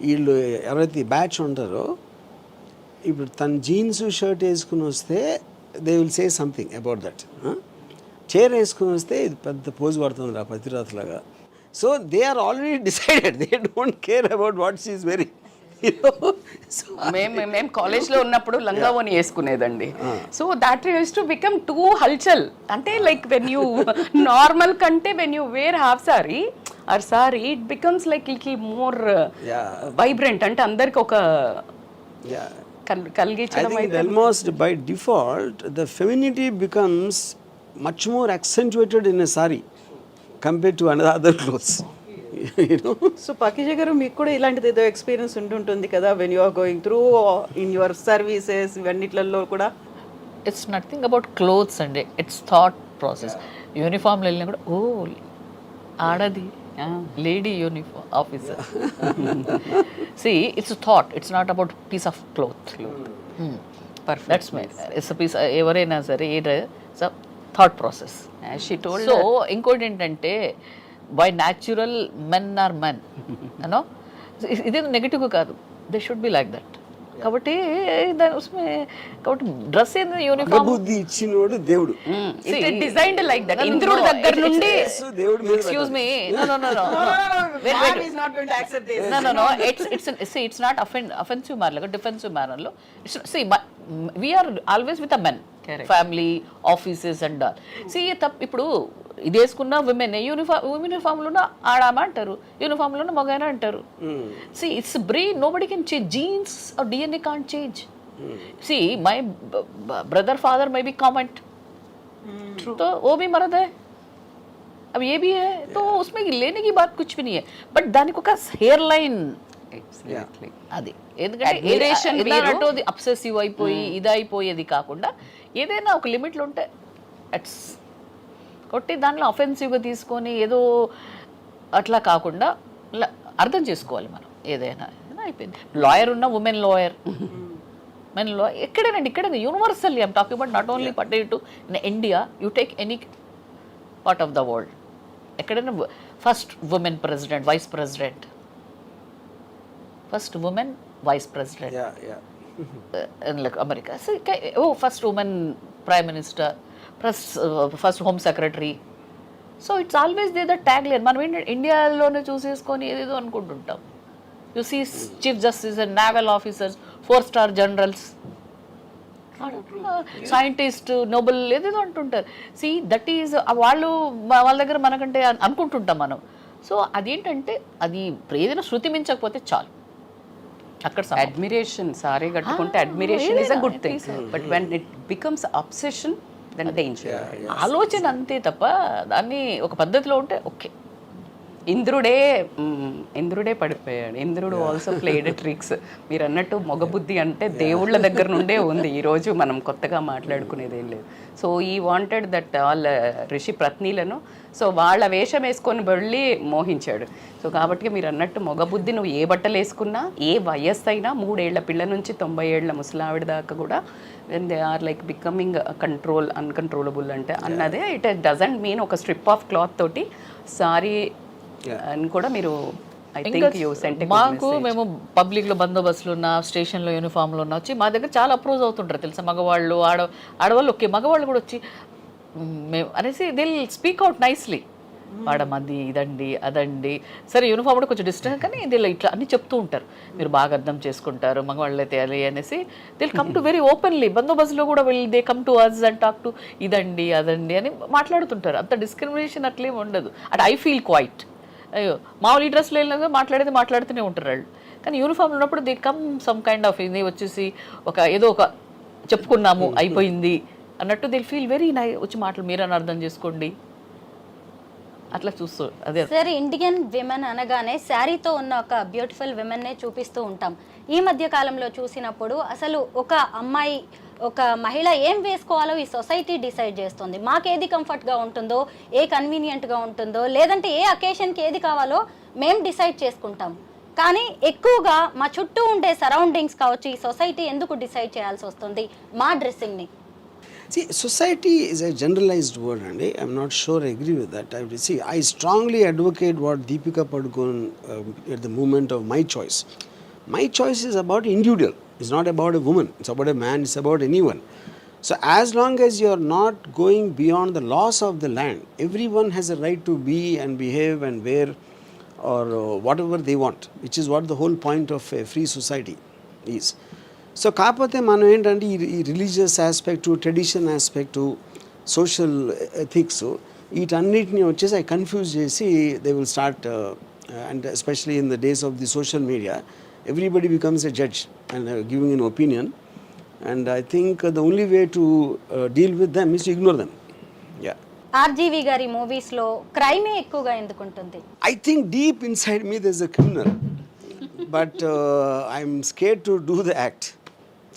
F: వీళ్ళు ఎవరైతే బ్యాచ్ ఉంటారో ఇప్పుడు తన జీన్స్ షర్ట్ వేసుకుని వస్తే they will say something about that. చీర వేసుకుని వస్తే ఇది పెద్ద పోజు పడుతుంది రా పతిరాత్లాగా. So they are already decided, they don't care about what she is very.
H: మేము కాలేజ్లో ఉన్నప్పుడు లంగావోని వేసుకునేదండి. So that use to become too హల్చల్. అంటే లైక్ వెన్ యూ నార్మల్ కంటే when you wear half sari or sari it becomes like little more vibrant. అంటే అందరికి ఒక కలిగించడం.
F: Almost by default the femininity becomes much more accentuated in a sari compared to other clothes.
A: సో పాకిజ గారు మీకు కూడా ఇలాంటిది ఏదో ఎక్స్పీరియన్స్ ఉంటుంటుంది కదా, when you are going through in your services ఇవన్నిట్లలో కూడా?
D: ఇట్స్ నథింగ్ అబౌట్ క్లోత్స్ అండి, ఇట్స్ థాట్ ప్రాసెస్. యూనిఫామ్లో వెళ్ళినా కూడా ఓ ఆడది lady uniform officer. See it's thought, it's not about piece of cloth. That's my it's piece. ఎవరైనా సరే ఇట్స్ థాట్ ప్రాసెస్. సో ఇంకోటి ఏంటంటే by natural men are men, you know, ఇది నెగటివ్ కాదు, they should be like that. కాబట్టి దాని ఉస్మే కాబట్టి dress ఏంది యూనిఫామ్
F: బుద్ధి ఇచ్చినోడు దేవుడు.
H: It designed like that. ఇంద్రుడి దగ్గర నుండి
F: దేవుడు మీద
D: excuse me, no no no no
A: is not going to accept this.
D: no it's not offensive manner, defensive manner lo. See we are always with a men, family, offices and all. See ఇప్పుడు ఇది వేసుకున్న women యూనిఫామ్లోనే ఆడామ అంటారు, యూనిఫామ్లోనే మగైనా అంటారు. See it's brain, nobody can change genes or DNA can't change. See my brother father may be comment तो वो भी मर्द है, अब ये भी है, तो उसमें लेने की बात कुछ भी नहीं है. बट దానికి ఒక హెయిర్ లైన్ అది, ఎందుకంటే అబ్సెసివ్ అయిపోయి ఇది అయిపోయేది కాకుండా ఏదైనా ఒక లిమిట్లో ఉంటే అట్స్ కొట్టి దాంట్లో అఫెన్సివ్గా తీసుకొని ఏదో అట్లా కాకుండా అర్థం చేసుకోవాలి మనం. ఏదైనా అయిపోయింది. లాయర్ ఉన్న ఉమెన్ లాయర్, మెన్ లాయర్, ఎక్కడైనా ఇక్కడైనా universally I'm talking about not only particular to in India, you take any part of the world, ఎక్కడైనా first women president, vice president, first women vice president like America. First women prime minister, first home secretary. So it's always they the tag line. మనం ఏంటంటే ఇండియాలోనే చూసేసుకొని ఏదేదో అనుకుంటుంటాం. You see chief justice and naval officers, 4-star generals, scientist, nobel ఏదేదో అంటుంటారు. See that is వాళ్ళు వాళ్ళ దగ్గర మనకంటే అనుకుంటుంటాం మనం. సో అదేంటంటే అది ఏదైనా శృతి మించకపోతే చాలు. అక్కడ
H: అడ్మిరేషన్, సారీ కట్టుకుంటే admiration is a good thing, but when it becomes obsession then danger.
D: ఆలోచన అంతే తప్ప దాన్ని ఒక పద్ధతిలో ఉంటే ఓకే.
H: ఇంద్రుడే పడిపోయాడు. ఇంద్రుడు ఆల్సో ప్లేడ్ ట్రిక్స్. మీరు అన్నట్టు మొగబుద్ధి అంటే దేవుళ్ళ దగ్గర నుండే ఉంది. ఈరోజు మనం కొత్తగా మాట్లాడుకునేది ఏం లేదు. సో ఈ వాంటెడ్ దట్ వాళ్ళ ఋషి పత్నిలను, సో వాళ్ళ వేషం వేసుకొని వెళ్ళి మోహించాడు. సో కాబట్టి మీరు అన్నట్టు మొగబుద్ధి, నువ్వు ఏ బట్టలు వేసుకున్నా, ఏ వయస్సు అయినా, 3 ఏళ్ల పిల్ల నుంచి 90 ఏళ్ల ముసలావిడ దాకా కూడా when they are like becoming uncontrollable అంటే అన్నదే. ఇట్ డజంట్ మీన్ ఒక స్ట్రిప్ ఆఫ్ క్లాత్ తోటి సారీ అని కూడా మీరు
D: మాకు మేము పబ్లిక్లో బందోబస్తులు ఉన్న, స్టేషన్లో యూనిఫామ్లో ఉన్న వచ్చి మా దగ్గర చాలా అప్రోచ్ అవుతుంటారు తెలుసా. మగవాళ్ళు, ఆడవాళ్ళు ఓకే, మగవాళ్ళు కూడా వచ్చి మేము అనేసి దే స్పీక్ అవుట్ నైస్లీ. వాడమది ఇదండి అదండి, సరే యూనిఫామ్ కూడా కొంచెం డిస్టెన్స్, కానీ దీనిలో ఇట్లా అన్నీ చెప్తూ ఉంటారు. మీరు బాగా అర్థం చేసుకుంటారు, మగవాళ్ళు అయితే అది అనేసి they come to very openly. బందోబస్తులో కూడా they come to us and talk to ఇదండి అదండి అని మాట్లాడుతుంటారు. అంత డిస్క్రిమినేషన్ అట్లేం ఉండదు. At I feel quite. అయ్యో మామూలు ఈ డ్రెస్లో వెళ్ళినా మాట్లాడుతూనే ఉంటారు వాళ్ళు. కానీ యూనిఫామ్ ఉన్నప్పుడు they come some kind of ఇది వచ్చేసి ఏదో ఒక చెప్పుకున్నాము అయిపోయింది అన్నట్టు దే ఫీల్ వెరీ వచ్చి మాటలు మీరని అర్థం చేసుకోండి అట్లా చూస్తూ అదే
C: సార్ ఇండియన్ విమెన్ అనగానే శారీతో ఉన్న ఒక బ్యూటిఫుల్ విమెన్నే చూపిస్తూ ఉంటాం. ఈ మధ్య కాలంలో చూసినప్పుడు అసలు ఒక అమ్మాయి ఒక మహిళ ఏం వేసుకోవాలో ఈ సొసైటీ డిసైడ్ చేస్తుంది. మాకేది కంఫర్ట్గా ఉంటుందో, ఏ కన్వీనియంట్గా ఉంటుందో, లేదంటే ఏ అకేషన్కి ఏది కావాలో మేము డిసైడ్ చేసుకుంటాం. కానీ ఎక్కువగా మా చుట్టూ ఉండే సరౌండింగ్స్ కావచ్చు, ఈ సొసైటీ ఎందుకు డిసైడ్ చేయాల్సి వస్తుంది మా డ్రెస్సింగ్ని?
F: See, society is a generalized word, and I'm not sure I agree with that. I strongly advocate what Deepika Padukone at the moment of my choice. My choice is about individual. It's not about a woman. It's about a man. It's about anyone. So as long as you're not going beyond the laws of the land, everyone has a right to be and behave and wear or whatever they want, which is what the whole point of a free society is. So కాకపోతే మనం ఏంటంటే ఈ religious aspect, tradition aspect, social ethics వీటన్నిటిని వచ్చేసి అవి confuse చేసి they will start and especially in the days of the social media everybody becomes a judge and giving N opinion and I think the only way to deal with them is to ignore them. Yeah,
C: RGV గారి మూవీస్లో క్రైమే ఎక్కువగా ఎందుకుంటుంది?
F: I think deep inside me there's a criminal, but I'm scared to do the act.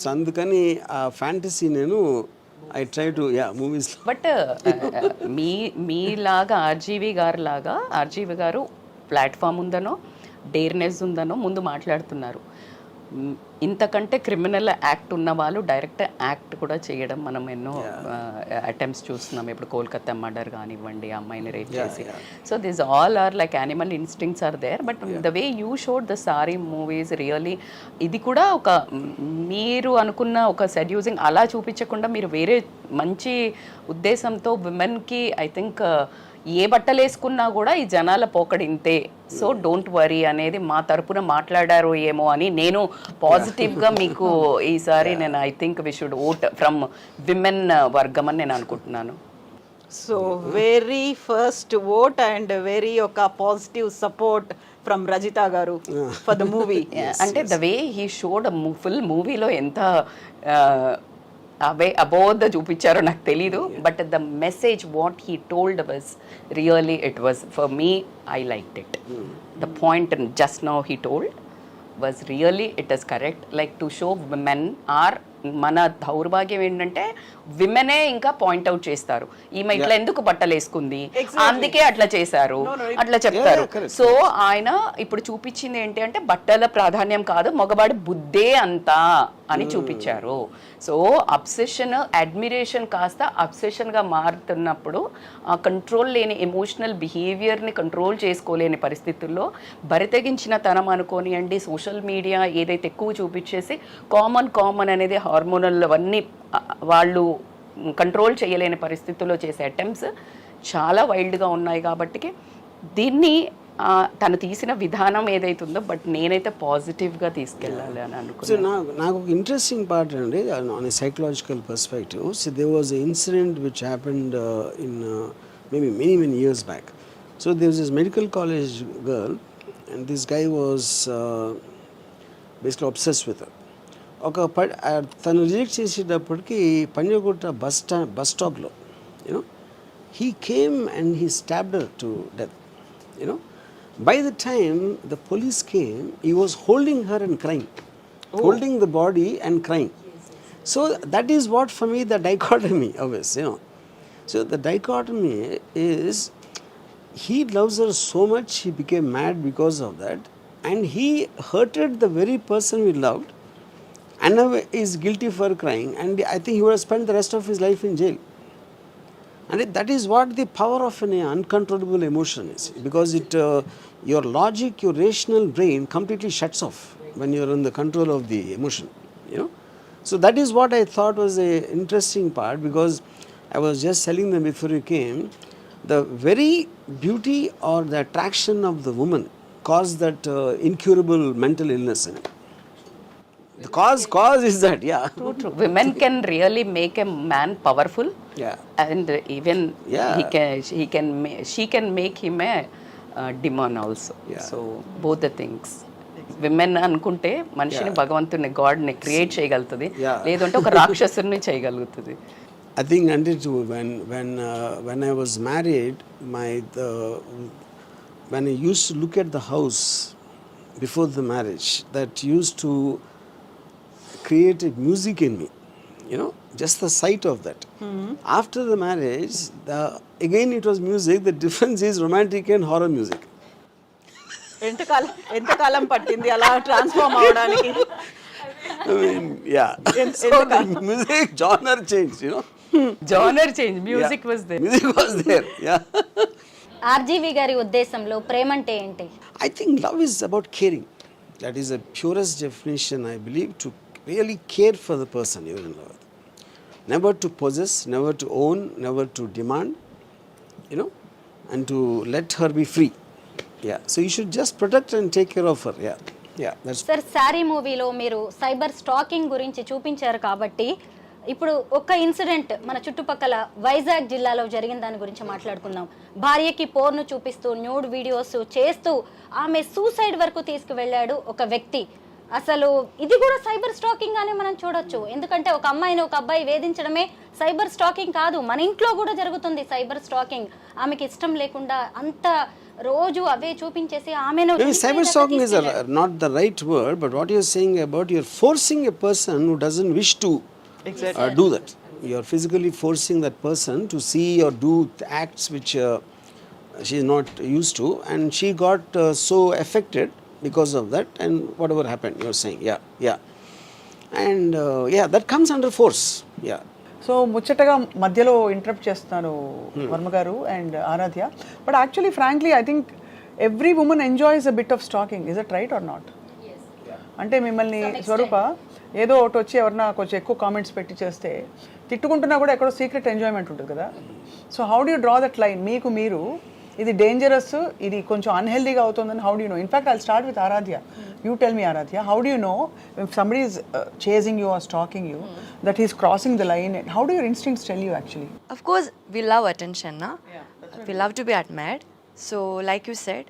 F: So అందుకని ఆ fantasy నేను I try to movies.
H: But మీలాగా RGV గారు platform ఉందనో డేర్నెస్ ఉందనో ముందు మాట్లాడుతున్నారు. ఇంతకంటే క్రిమినల్ యాక్ట్ ఉన్న వాళ్ళు డైరెక్ట్ యాక్ట్ కూడా చేయడం మనం ఎన్నో అటెంప్ట్స్ చూస్తున్నాం. ఇప్పుడు కోల్కతా మర్డర్ కానివ్వండి, అమ్మాయిని రేప్ చేసి. So this all are like animal instincts are there. But the way you showed the sari movies really, ఇది కూడా ఒక మీరు అనుకున్న ఒక సెడ్యూసింగ్ అలా చూపించకుండా మీరు వేరే మంచి ఉద్దేశంతో విమెన్కి ఐ థింక్ ఏ బట్టలు వేసుకున్నా కూడా ఈ జనాల పోకడింతే, సో డోంట్ వరీ అనేది మా తరపున మాట్లాడారు ఏమో అని నేను పాజిటివ్గా మీకు ఈసారి నేను I think we should vote from women వర్గం అని నేను అనుకుంటున్నాను.
A: So very first vote and very ఒక పాజిటివ్ సపోర్ట్ ఫ్రమ్ రజిత గారు ఫర్ ద మూవీ.
H: అంటే the way he showed full మూవీలో ఎంత అవే అబోధ చూపించారో నాకు తెలీదు. But the message what he told was really it was for me I liked it. The point just now he told was really it is correct. Like to show women are, మన దౌర్భాగ్యం ఏంటంటే విమెనే ఇంకా point out చేస్తారు, ఈమె ఇట్లా ఎందుకు బట్టలు వేసుకుంది, అందుకే అట్లా చేశారు అట్లా చెప్తారు. సో ఆయన ఇప్పుడు చూపించింది ఏంటి అంటే బట్టల ప్రాధాన్యం కాదు, మగవాడి బుద్ధే అంతా అని చూపించారు. సో అబ్సెషన్, అడ్మిరేషన్ కాస్త అబ్సెషన్గా మారుతున్నప్పుడు ఆ కంట్రోల్ లేని ఎమోషనల్ బిహేవియర్ని కంట్రోల్ చేసుకోలేని పరిస్థితుల్లో బరితెగించిన తనం అనుకోనియండి, సోషల్ మీడియా ఏదైతే ఎక్కువ చూపించేసి కామన్ అనేది హార్మోనల్ అవన్నీ వాళ్ళు కంట్రోల్ చేయలేని పరిస్థితుల్లో చేసే అటెంప్ట్స్ చాలా వైల్డ్గా ఉన్నాయి. కాబట్టి దీన్ని తను తీసిన విధానం ఏదైతుందో బట్ నేనైతే పాజిటివ్గా తీసుకెళ్ళాలి అని అనుకున్నాను.
F: నాకు ఒక ఇంట్రెస్టింగ్ పార్ట్ అండి on a psychological perspective. So there was a incident which happened in maybe many years back. So there was this medical college girl and this guy was basically obsessed with her. తను reject చేసేటప్పటికి Panjagutta bus స్టాప్లో you know he came and he stabbed her to death. You know by the time the police came, he was holding her and crying, holding the body and crying. So that is what for me the dichotomy always, you know. So the dichotomy is he loves her so much, he became mad because of that, and he hurted the very person he loved, and now is guilty for crying, and I think he would have spent the rest of his life in jail. And that is what the power of an uncontrollable emotion is, because it your logic, your rational brain completely shuts off when you are in the control of the emotion, you know. So that is what I thought was a interesting part, because I was just telling them before you came, the very beauty or the attraction of the woman caused that incurable mental illness in him. The cause is that, yeah.
H: True. Women can really make a man powerful.
F: Yeah.
H: And even she can make him a demon also.
F: Yeah.
H: So both the things. Women అనుకుంటే మనిషిని భగవంతుని గాడ్ని create చేయగలుగుతుంది, లేదంటే ఒక రాక్షసుని చేయగలుగుతుంది.
F: I think until when I was married, when I used to look at the house before the marriage, that used to create a music in me, you know, just the sight of that. After the marriage, again it was music. The difference is romantic and horror music.
A: ఎంతకాలం పట్టింది అలా transform అవడానికి?
F: I mean, yeah. So the music genre changed, you know.
H: Genre change, music was there.
F: Music was there, yeah.
C: RGV గారి ఉద్దేశంలో ప్రేమ అంటే ఏంటి?
F: I think love is about caring. That is the purest definition, I believe, to really care for the person you're in love with. Never to possess, never to own, never to demand, you know, and to let her be free. Yeah, so you should just protect and take care of her. Yeah, yeah, that's.
C: Sir, sorry మూవీలో మీరు cyber stacking గురించి చూపించారు కాబట్టి ఇప్పుడు ఒక incident మన చుట్టుపక్కల వైజాగ్ జిల్లాలో జరిగిన దాని గురించి మాట్లాడుకుందాం. భార్యకి పోర్ను చూపిస్తూ న్యూడ్ వీడియోస్ చేస్తూ ఆమె సూసైడ్ వరకు తీసుకువెళ్ళాడు ఒక వ్యక్తి. అసలు ఇది కూడా సైబర్ స్టాకింగ్ అనే మనం చూడొచ్చు. ఎందుకంటే ఒక అమ్మాయిని ఒక అబ్బాయి వేధించడమే సైబర్ స్టాకింగ్ కాదు, మన ఇంట్లో కూడా జరుగుతుంది సైబర్ స్టాకింగ్. ఆమెకి ఇష్టం లేకుండా అంత రోజు అవే చూపించేసి ఆమెను.
F: Maybe cyber stalking is not the right word, but what you're saying about you're forcing a person who doesn't wish to do that. You're physically forcing that person to see or do acts which she is not used to, and she got so affected because of that, and whatever happened, you're saying, yeah, and yeah, that comes under force, yeah.
B: So ముచ్చటగా మధ్యలో interrupt చేస్తున్నాను వర్మ గారు and Aaradhya, but actually frankly I think every women enjoys a bit of stalking. Is it right or not? అంటే మిమ్మల్ని స్వరూప ఏదో ఒకటి వచ్చి ఎవరన్నా కొంచెం ఎక్కువ కామెంట్స్ పెట్టి చేస్తే తిట్టుకుంటున్నా కూడా ఎక్కడో సీక్రెట్ ఎంజాయ్మెంట్ ఉంటుంది కదా. So how do you draw that line? మీకు మీరు ఇది డేంజరస్, ఇది కొంచెం అన్హెల్దీగా అవుతుందని how do you know? In fact I'll start with Aaradhya. You tell me, Aaradhya, how do you know if somebody is chasing you or stalking you that he's crossing the line? And how do your instincts tell you actually?
E: Of course, we love attention, na? We love to be admired. So, like you said,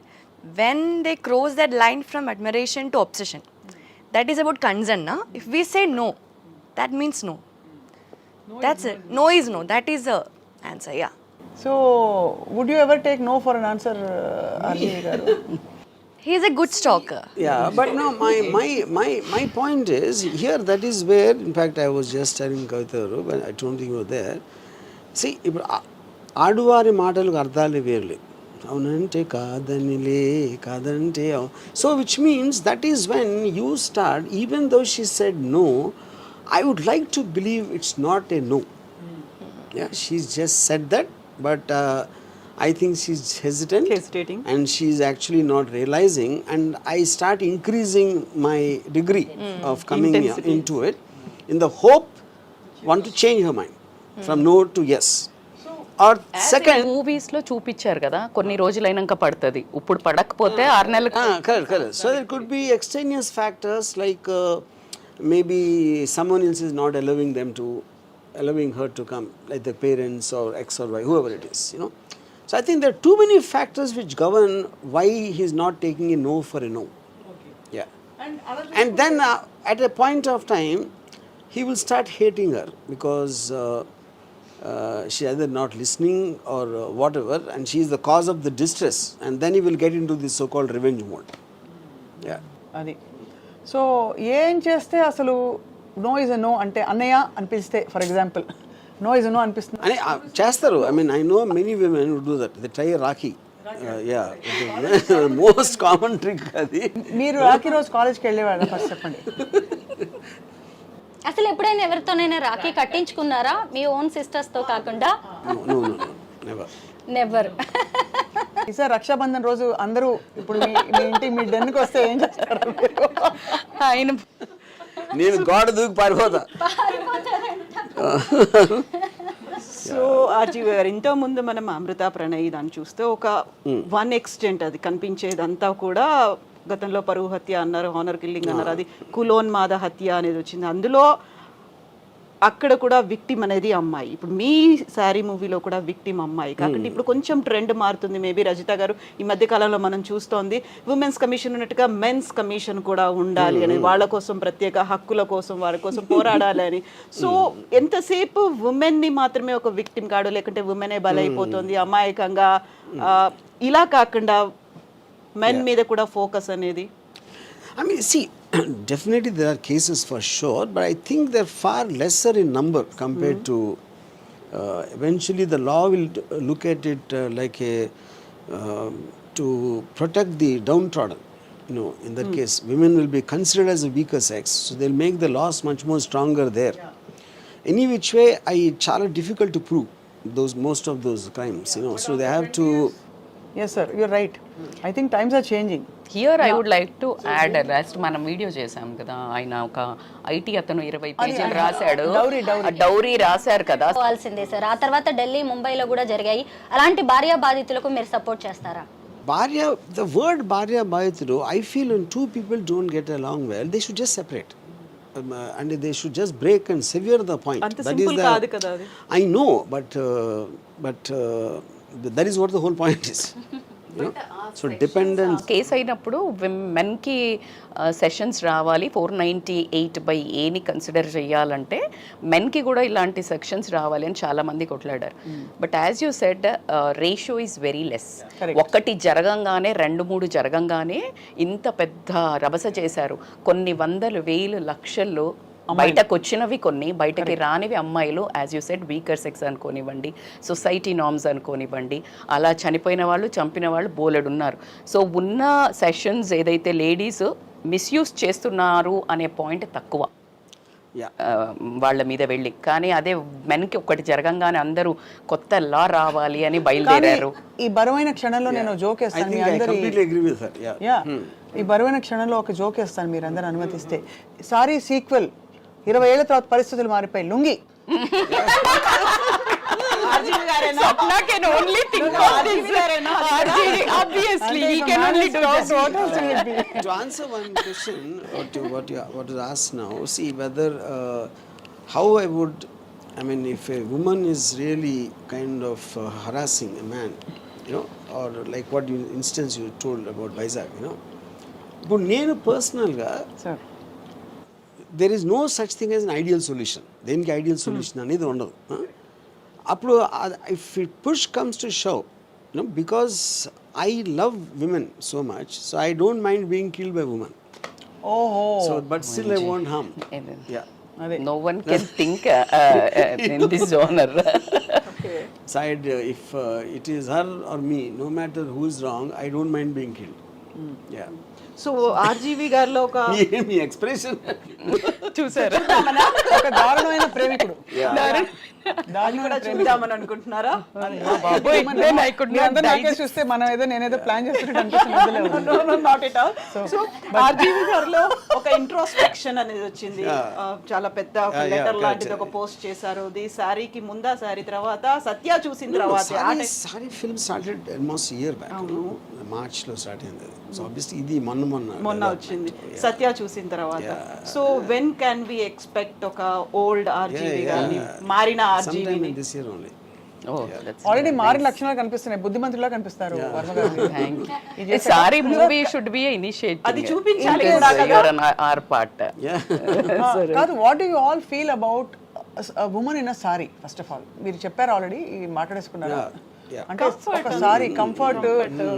E: when they cross that line from admiration to obsession, that is about concern, na? If we say no, that means no. That's it. No is no. That is the answer, yeah.
B: So, would you ever take no for an answer, RGV garu?
E: He is a good stalker.
F: Yeah, but no, my point is here, that is where, in fact, I was just telling Kavitaru, when I don't think you were there. See, ఆడువారి మాటలకు అర్థాలు వేర్లే. అవునంటే కాదనిలే, కాదంటే. So which means that is when you start, even though she said no, I would like to believe it's not a no. Yeah, she's just said that, but I think she's hesitating, and she's actually not realizing, and I start increasing my degree of coming into it in the hope want to change her mind from no to yes. Or second,
H: movies లో చూపించారు కదా, కొన్ని రోజులైనాక పడుతుంది, ఇప్పుడు పడకపోతే 6 నెలలకు.
F: correct. So there could be extraneous factors like maybe someone else is not allowing her to come, like the parents or ex or y, whoever it is, you know. So I think there are too many factors which govern why he's not taking a no for a no. Okay. Yeah. And then at a point of time, he will start hating her because she's either not listening or whatever, and she is the cause of the distress. And then he will get into this so-called revenge mode. Yeah.
B: అది. So ఏం చేస్తే అసలు no is a no అంటే అన్నయ్య అనిపిస్తే, for example no is no అనిపిస్తుంది
F: అని చేస్తారు. I mean I know many women would do that. They try rakhi. Yeah, most common trick అది.
B: మీరు రాఖీ రోజు కాలేజ్కి వెళ్ళేవాళ్ళ? ఫస్ట్ చెప్పండి.
C: అసలు ఎప్పుడైనా ఎవరితోనైనా రాఖీ కట్టించుకున్నారా మీ ఓన్ సిస్టర్స్ తో కాకుండా?
F: No
C: never.
B: ఈసారి రక్షాబంధన్ రోజు అందరూ ఇప్పుడు మీ ఇంటి మీ డెన్కి వస్తే ఏం చేస్తారు?
H: ఆయన
F: నేను గోడ దూకి పారిపోతా.
A: సో ఆర్జీవి గారు, ఇంతకుముందు మనం అమృత ప్రణయ్ దాన్ని చూస్తే ఒక వన్ ఎక్స్టెంట్ అది కనిపించేదంతా కూడా గతంలో పరువు హత్య అన్నారు, హానర్ కిల్లింగ్ అన్నారు, అది కులోన్మాద హత్య అనేది వచ్చింది. అందులో అక్కడ కూడా విక్టిమ్ అనేది అమ్మాయి. ఇప్పుడు మీ శారీ మూవీలో కూడా విక్టిమ్ అమ్మాయి. కాబట్టి ఇప్పుడు కొంచెం ట్రెండ్ మారుతుంది. మేబీ రజిత గారు ఈ మధ్య కాలంలో మనం చూస్తోంది ఉమెన్స్ కమిషన్ ఉన్నట్టుగా మెన్స్ కమిషన్ కూడా ఉండాలి అని, వాళ్ళ కోసం ప్రత్యేక హక్కుల కోసం వారి కోసం పోరాడాలి అని. సో ఎంతసేపు ఉమెన్ ని మాత్రమే ఒక విక్టిమ్ కాడు, లేకుంటే ఉమెనే బలైపోతుంది అమాయకంగా, ఇలా కాకుండా మెన్ మీద కూడా ఫోకస్ అనేది.
F: I mean, see, definitely there are cases for sure, but I think they're far lesser in number compared to. Eventually, the law will look at it like a to protect the downtrodden. You know, in that case, women will be considered as a weaker sex, so they'll make the laws much more stronger there. Any which way, it's చాలా difficult to prove most of those crimes. You know, so they have to.
B: Yes, sir, you're right. I think times are changing.
H: Here I would like to add, last మనం video చేసాం కదా, ఆయన ఒక IT అతను 20 పేజీలు రాశాడు, dowry రాశారు కదా.
C: పోవాల్సిందే సార్. ఆ తర్వాత ఢిల్లీ, ముంబైలో కూడా జరిగాయి. అలాంటి భార్య బాధితులకు మీరు సపోర్ట్ చేస్తారా?
F: The word Bharya Bhaitru, I feel when two people don't get along well, they should just separate. And they should just break and sever the point.
A: That is కాదు కదా అది.
F: I know, but that is what the whole point is. You know? So dependence.
H: Case అయినప్పుడు మెన్కి sessions రావాలి, 498/Aని consider చేయాలంటే మెన్కి కూడా ఇలాంటి sections రావాలి అని చాలా మంది కొట్లాడారు. But as you said, ratio is very less. ఒక్కటి జరగంగానే 2-3 జరగంగానే ఇంత పెద్ద రభస చేశారు. కొన్ని వందలు, వేలు, లక్షల్లో బయటకు వచ్చినవి కొన్ని, బయటకి రానివి అమ్మాయిలు. As you said, weaker sex అనుకోనివ్వండి, సొసైటీ నార్మ్స్ అనుకోనివ్వండి, అలా చనిపోయిన వాళ్ళు, చంపిన వాళ్ళు బోలెడు ఉన్నారు. సో ఉన్న సెషన్స్ ఏదైతే లేడీస్ మిస్యూజ్ చేస్తున్నారు అనే పాయింట్ తక్కువ వాళ్ళ మీద వెళ్ళి. కానీ అదే మెన్కి ఒక్కటి జరగంగానే అందరూ కొత్త లా రావాలి అని బయలుదేరారు.
B: ఈ బరువైన క్షణంలో నేను జోక్ వేస్తాను మీ అందరి. ఈ బరువైన క్షణంలో ఒక జోక్ వేస్తాను మీరు అందరూ అనుమతిస్తే. సారీ సీక్వెల్ 20 ఏళ్ల తర్వాత పరిస్థితులు మారిపోయి, lungi.
H: Sapna can only think of this. RGV, obviously, he can only do this.
F: To answer one question, what is asked now, see whether how I would, I mean, if a woman is really kind of harassing a man, you know, or like what instance you told about Vizag, you know. But nenu personal ga,
B: sir,
F: there is no such thing as an ideal solution. Denki ideal solution anedi undadu. Appudu if it push comes to shove, you know, because I love women so much, so I don't mind being killed by women.
B: Oh,
F: so but still I won't harm. Yeah.
H: No one can think in this genre.
F: Okay. Side, if it is her or me, no matter who is wrong, I don't mind being killed. Yeah.
A: So RGV గారిలో ఒక
F: మీ expression
H: చూసారా,
B: ఒక దారుణమైన ప్రేమికుడు.
A: దాన్ని కూడా చూద్దామని అనుకుంటున్నారా?
B: చూస్తే మనం ఏదో నేనేదో ప్లాన్ చేస్తున్నట్టు.
A: సో ఆర్జీవి గారిలో ఒక ఇంట్రోస్పెక్షన్ అనేది వచ్చింది. చాలా పెద్ద ఒక లెటర్ లాంటిది ఒక పోస్ట్ చేశారు. ఇది సారీకి ముందా, సారీ తర్వాత, సత్య చూసిన తర్వాత.
F: Saaree film started almost year back, march లో స్టార్ట్ అయింది. సో ఆబ్వియస్లీ ఇది మొన్న
A: వచ్చింది సత్య చూసిన తర్వాత. So when can we expect ఒక ఓల్డ్ ఆర్జీవి గారిని, మారిన ఆర్జీవిని?
F: This year only.
B: ఆల్రెడీ మారిన లక్షణాలు కనిపిస్తున్నాయి, బుద్ధిమంతులా కనిపిస్తారు Varma garu.
H: Saaree movie should be initiative,
A: అది చూపించాలి.
H: ఆర్ పార్ట్
B: కాదు. What do you all feel about woman in a sari? First of all మీరు చెప్పారు ఆల్రెడీ, మాట్లాడేసుకున్నారు. అంటే ఒక సారీ కంఫర్ట్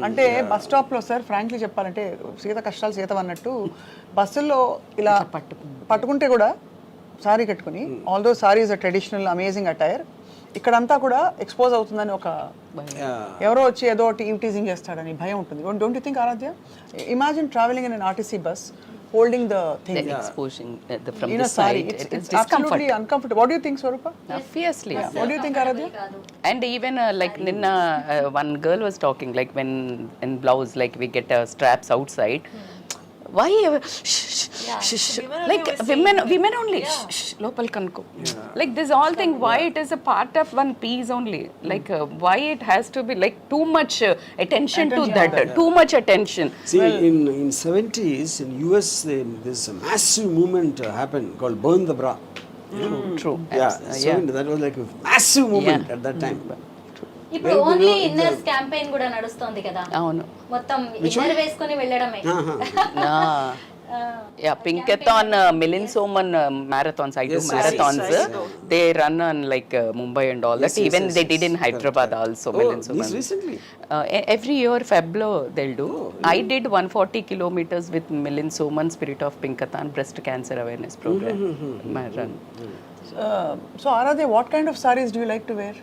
B: అంటే బస్ స్టాప్ లో సార్ ఫ్రాంక్లీ చెప్పాలంటే సీత కష్టాలు సీత అన్నట్టు బస్సుల్లో ఇలా పట్టుకుంటే కూడా సారీ కట్టుకుని, although sorry is a traditional amazing attire, ఇక్కడంతా కూడా ఎక్స్పోజ్ అవుతుందని ఒక ఎవరో వచ్చి ఏదో టీజింగ్ చేస్తాడని భయం ఉంటుంది. Don't you think Aaradhya? Imagine travelling in an RTC bus holding the thing,
H: exposing from
B: in
H: the
B: a sari.
H: side,
B: It's absolutely uncomfortable. What do you think, Swarupa?
H: Obviously.
B: What do you think, Aaradhya?
H: And even like ninna one girl was talking, like when in blouse, like we get straps outside. Why like women only lopal kanko, like this all thing, why it is a part of one piece only, like why it has to be like too much attention to that, too much attention.
F: See, in 70s in US there's a massive movement happened called burn the bra.
H: True.
F: Yeah, so that was like a massive movement at that time.
C: ఇప్పుడు only inners campaign కూడా నడుస్తుంది కదా,
H: అవును.
C: మొత్తం inner వేసుకొని వెళ్ళడమే.
H: Yeah, Pinkathon, Milind Soman marathons. I do marathons. They run on like Mumbai and all that. Even they did in Hyderabad also. Milind Soman.
F: Recently?
H: Every year Feblo they'll do. I did 140 kilometers with Milind Soman Spirit of Pinkathon breast cancer awareness program. My run.
B: So Aaradhya, what kind of sarees do you like to wear?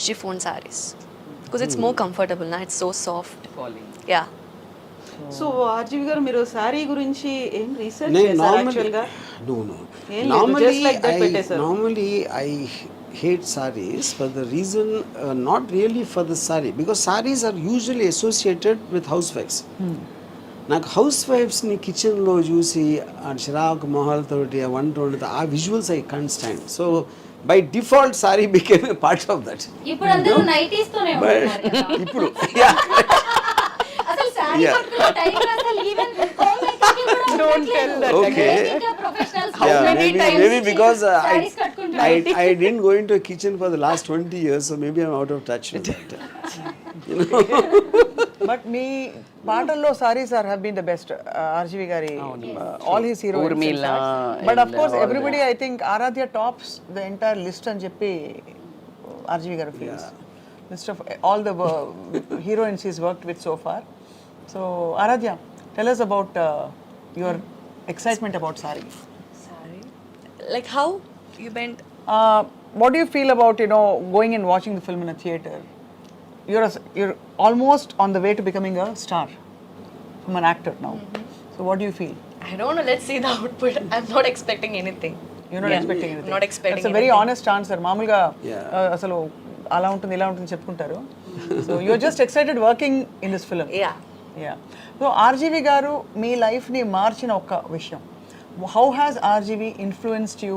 E: Chiffon sarees, because it's more comfortable now. It's so soft. Yeah.
A: So RGV గారు మీరు శారీ గురించి ఏం research
F: No,
A: చేశారు actual గా?
F: no.
A: ఏం లేదు, just like that పెట్టేశారు.
F: Normally I hate sarees for the reason, not really for the saree, because sarees are usually associated with housewives. నాకు హౌస్ వైఫ్స్ని కిచెన్లో చూసి ఆ చిరాకు మొహాలతోటి ఆ వంట వండుతా ఆ visuals I can't stand. So by default sorry became a part of that.
C: ఇప్పుడు అందరూ నైటీస్ తోనే ఉంటున్నారు కదా.
F: ఇప్పుడు
C: అసలు శారీ కట్టుకునే టైం అసలు ఈవెన్ హోమ్ మేకింగ్ కూడా
H: Don't tell that.
F: Okay.
C: Professionals
F: maybe because I didn't go into a kitchen for the last 20 years, so maybe I'm out of touch with that.
B: But me పాటల్లో sarees have been the best. RGV gari, all his heroines.
H: Urmila
B: But of
H: and
B: course
H: all
B: everybody, I think Aaradhya tops the entire list అని చెప్పి RGV garu feels. List of all the heroines he's worked with so far. So Aaradhya, tell us about your excitement about Sari.
E: Like how you meant?
B: What do you feel about, you know, going and watching the film in a theater? You're almost on the way to becoming a star. I'm an actor now. So what do you feel?
E: I don't know. Let's see the output. I'm not expecting anything.
B: You're not expecting anything.
E: Not expecting
B: That's a very
E: anything.
B: honest answer. మామూలుగా అసలు అలా ఉంటుంది ఇలా ఉంటుంది చెప్పుకుంటారు. So you're just excited working in this film.
E: Yeah.
B: So RGV గారు మీ లైఫ్ని మార్చిన ఒక విషయం. How has RGV influenced you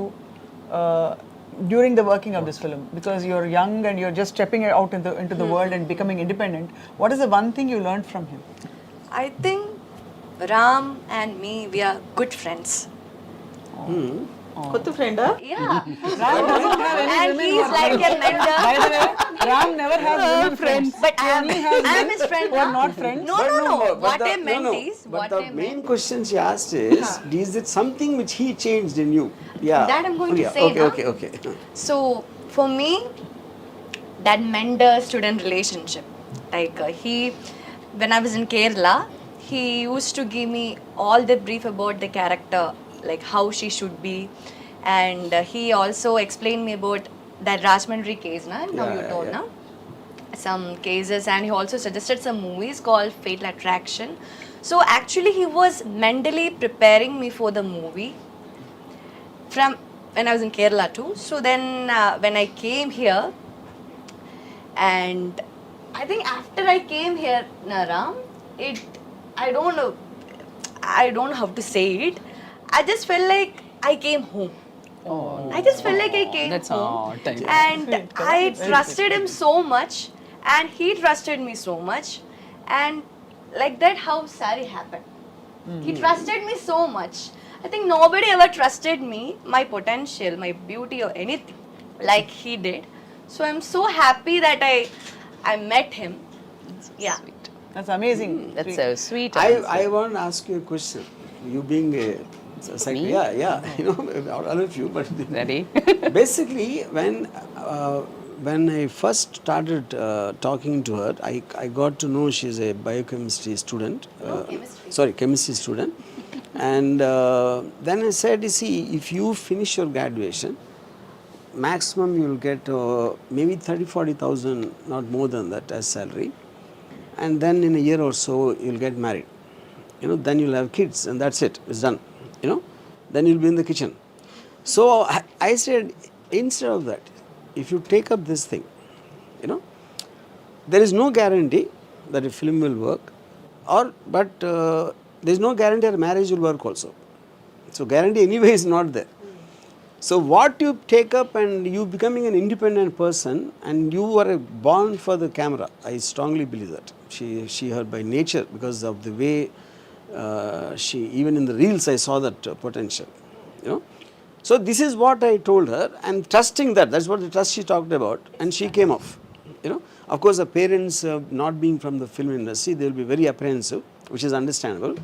B: during the working of this film? Because you're young and you're just stepping out into the world and becoming independent. What is the one thing you learned from him?
E: I think Ram and me, we are good friends.
A: కొత్త ఫ్రెండా?
E: Yeah. And he's like a mentor.
B: By the way, Ram never has women friends.
E: But I'm his friend.
B: Who are not friends.
E: No. What I meant is,
F: But the main question she asked is it something which he changed in you? Yeah.
E: That I'm going to say,
F: Okay.
E: So for me, that mentor-student relationship, like when I was in Kerala, he used to give me all the brief about the character, like how she should be, and he also explained me about that Rajmandry case, you told, na? Some cases, and he also suggested some movies called Fatal Attraction. So actually he was mentally preparing me for the movie from when I was in Kerala too. So then when I came here, and I think after I came here, Ram, I don't know how to say it. I just felt like I came home. I just felt like I came
H: That's
E: home.
H: all.
E: And I trusted him so much, and he trusted me so much, and like that how Sari happened. He trusted me so much. I think nobody ever trusted me, my potential, my beauty or anything like he did. So I'm so happy that I met him. Yeah.
H: Sweet.
B: That's amazing.
H: That's a sweet.
F: I want to ask you a question. You being a yeah, you know, all of you, but
H: Ready?
F: basically when I first started talking to her, I got to know she's a biochemistry student. Chemistry student. And then I said, you see, if you finish your graduation, maximum you will get maybe 30,000-40,000, not more than that, as salary. And then in a year or so, you'll get married. You know, then you'll have kids, and that's it. It's done. You know, then you'll be in the kitchen. So I said, instead of that, if you take up this thing, you know, there is no guarantee that a film will work, but there is no guarantee that marriage will work also. So guarantee anyway is not there. So what you take up and you becoming an independent person, and you are born for the camera. I strongly believe that. She her by nature, because of the way she, even in the reels I saw that potential, you know. So this is what I told her, and trusting that, that's what the trust she talked about, and she came off. You know, of course, the parents not being from the film industry, they will be very apprehensive, which is understandable.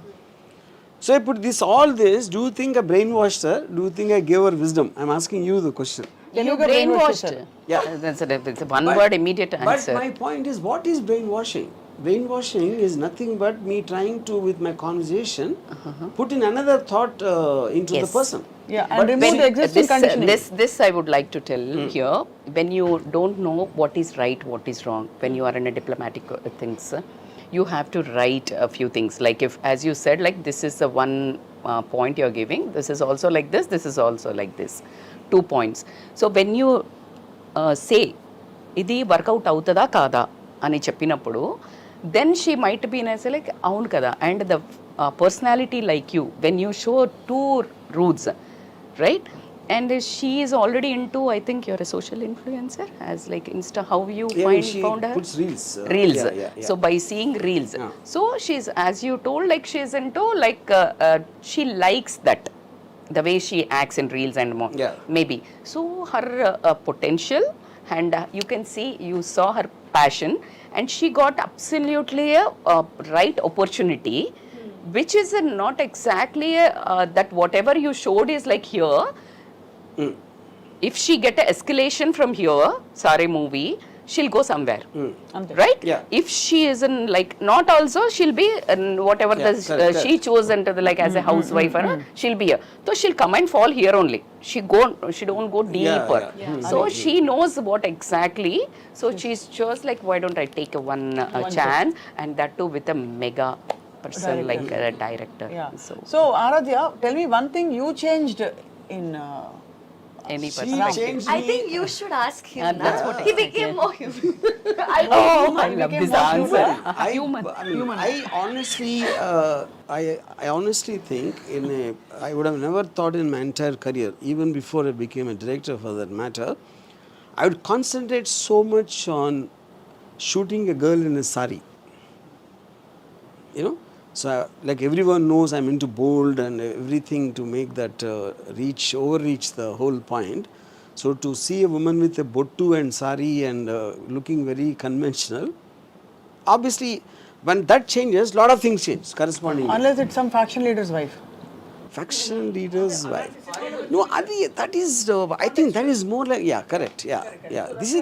F: So I put this, all this. Do you think I brainwashed her? Do you think I gave her wisdom? I'm asking you the question.
H: You brainwashed.
F: Yeah.
H: That's a one word immediate answer.
F: But my point is, what is brainwashing? Brainwashing is nothing but me trying to, with my conversation, put in another thought into the
H: Yes.
F: person.
B: Yeah, and remove the existing conditioning.
H: This I would like to tell here. When you don't know what is right, what is wrong, when you are in a diplomatic things, you have to write a few things. Like if, as you said, like this is the one point you're giving, this is also like this is also like this. 2 points. So when you say, ఇది work out అవుతుందా కాదా అని చెప్పినప్పుడు, then she might be in a say like, అవును కదా, and the personality like you, when you show 2 roots, right? And she is already into, I think you're a social influencer, as like Insta, how you
F: She
H: found her?
F: puts reels.
H: Reels.
F: Yeah.
H: So by seeing reels, so she's, as you told, like she's into like she likes that, the way she acts in reels and more.
F: Yeah.
H: Maybe. So her potential, and you can see, you saw her passion, and she got absolutely a right opportunity, which is not exactly that whatever you showed is like here. If she get an escalation from here, Saaree movie, she'll go somewhere, right?
F: Yeah.
H: If she is in like not also, she'll be in whatever
F: correct.
H: she chose into the like as a housewife, she'll be here. So she'll come and fall here only. She don't go deeper. So she knows what exactly. So she's just like, why don't I take a one chance, and that too with a mega person like a director.
B: Yeah.
H: So
B: Aaradhya, tell me one thing you changed in.
H: any
F: She
H: perspective.
F: changed
E: I
F: me.
E: think you should ask him.
H: That's what
E: He became more human.
H: I love this answer.
F: I honestly, I honestly think I would have never thought in my entire career, even before I became a director for that matter, I would concentrate so much on shooting a girl in a sari. You know, so like everyone knows, I'm into bold and everything to make that overreach the whole point. So to see a woman with a bottu and sari and looking very conventional, obviously when that changes, lot of things change correspondingly.
B: Unless it's some faction leader's wife.
F: Faction leader's wife. No, that is. I think that is more like, yeah, correct. Yeah.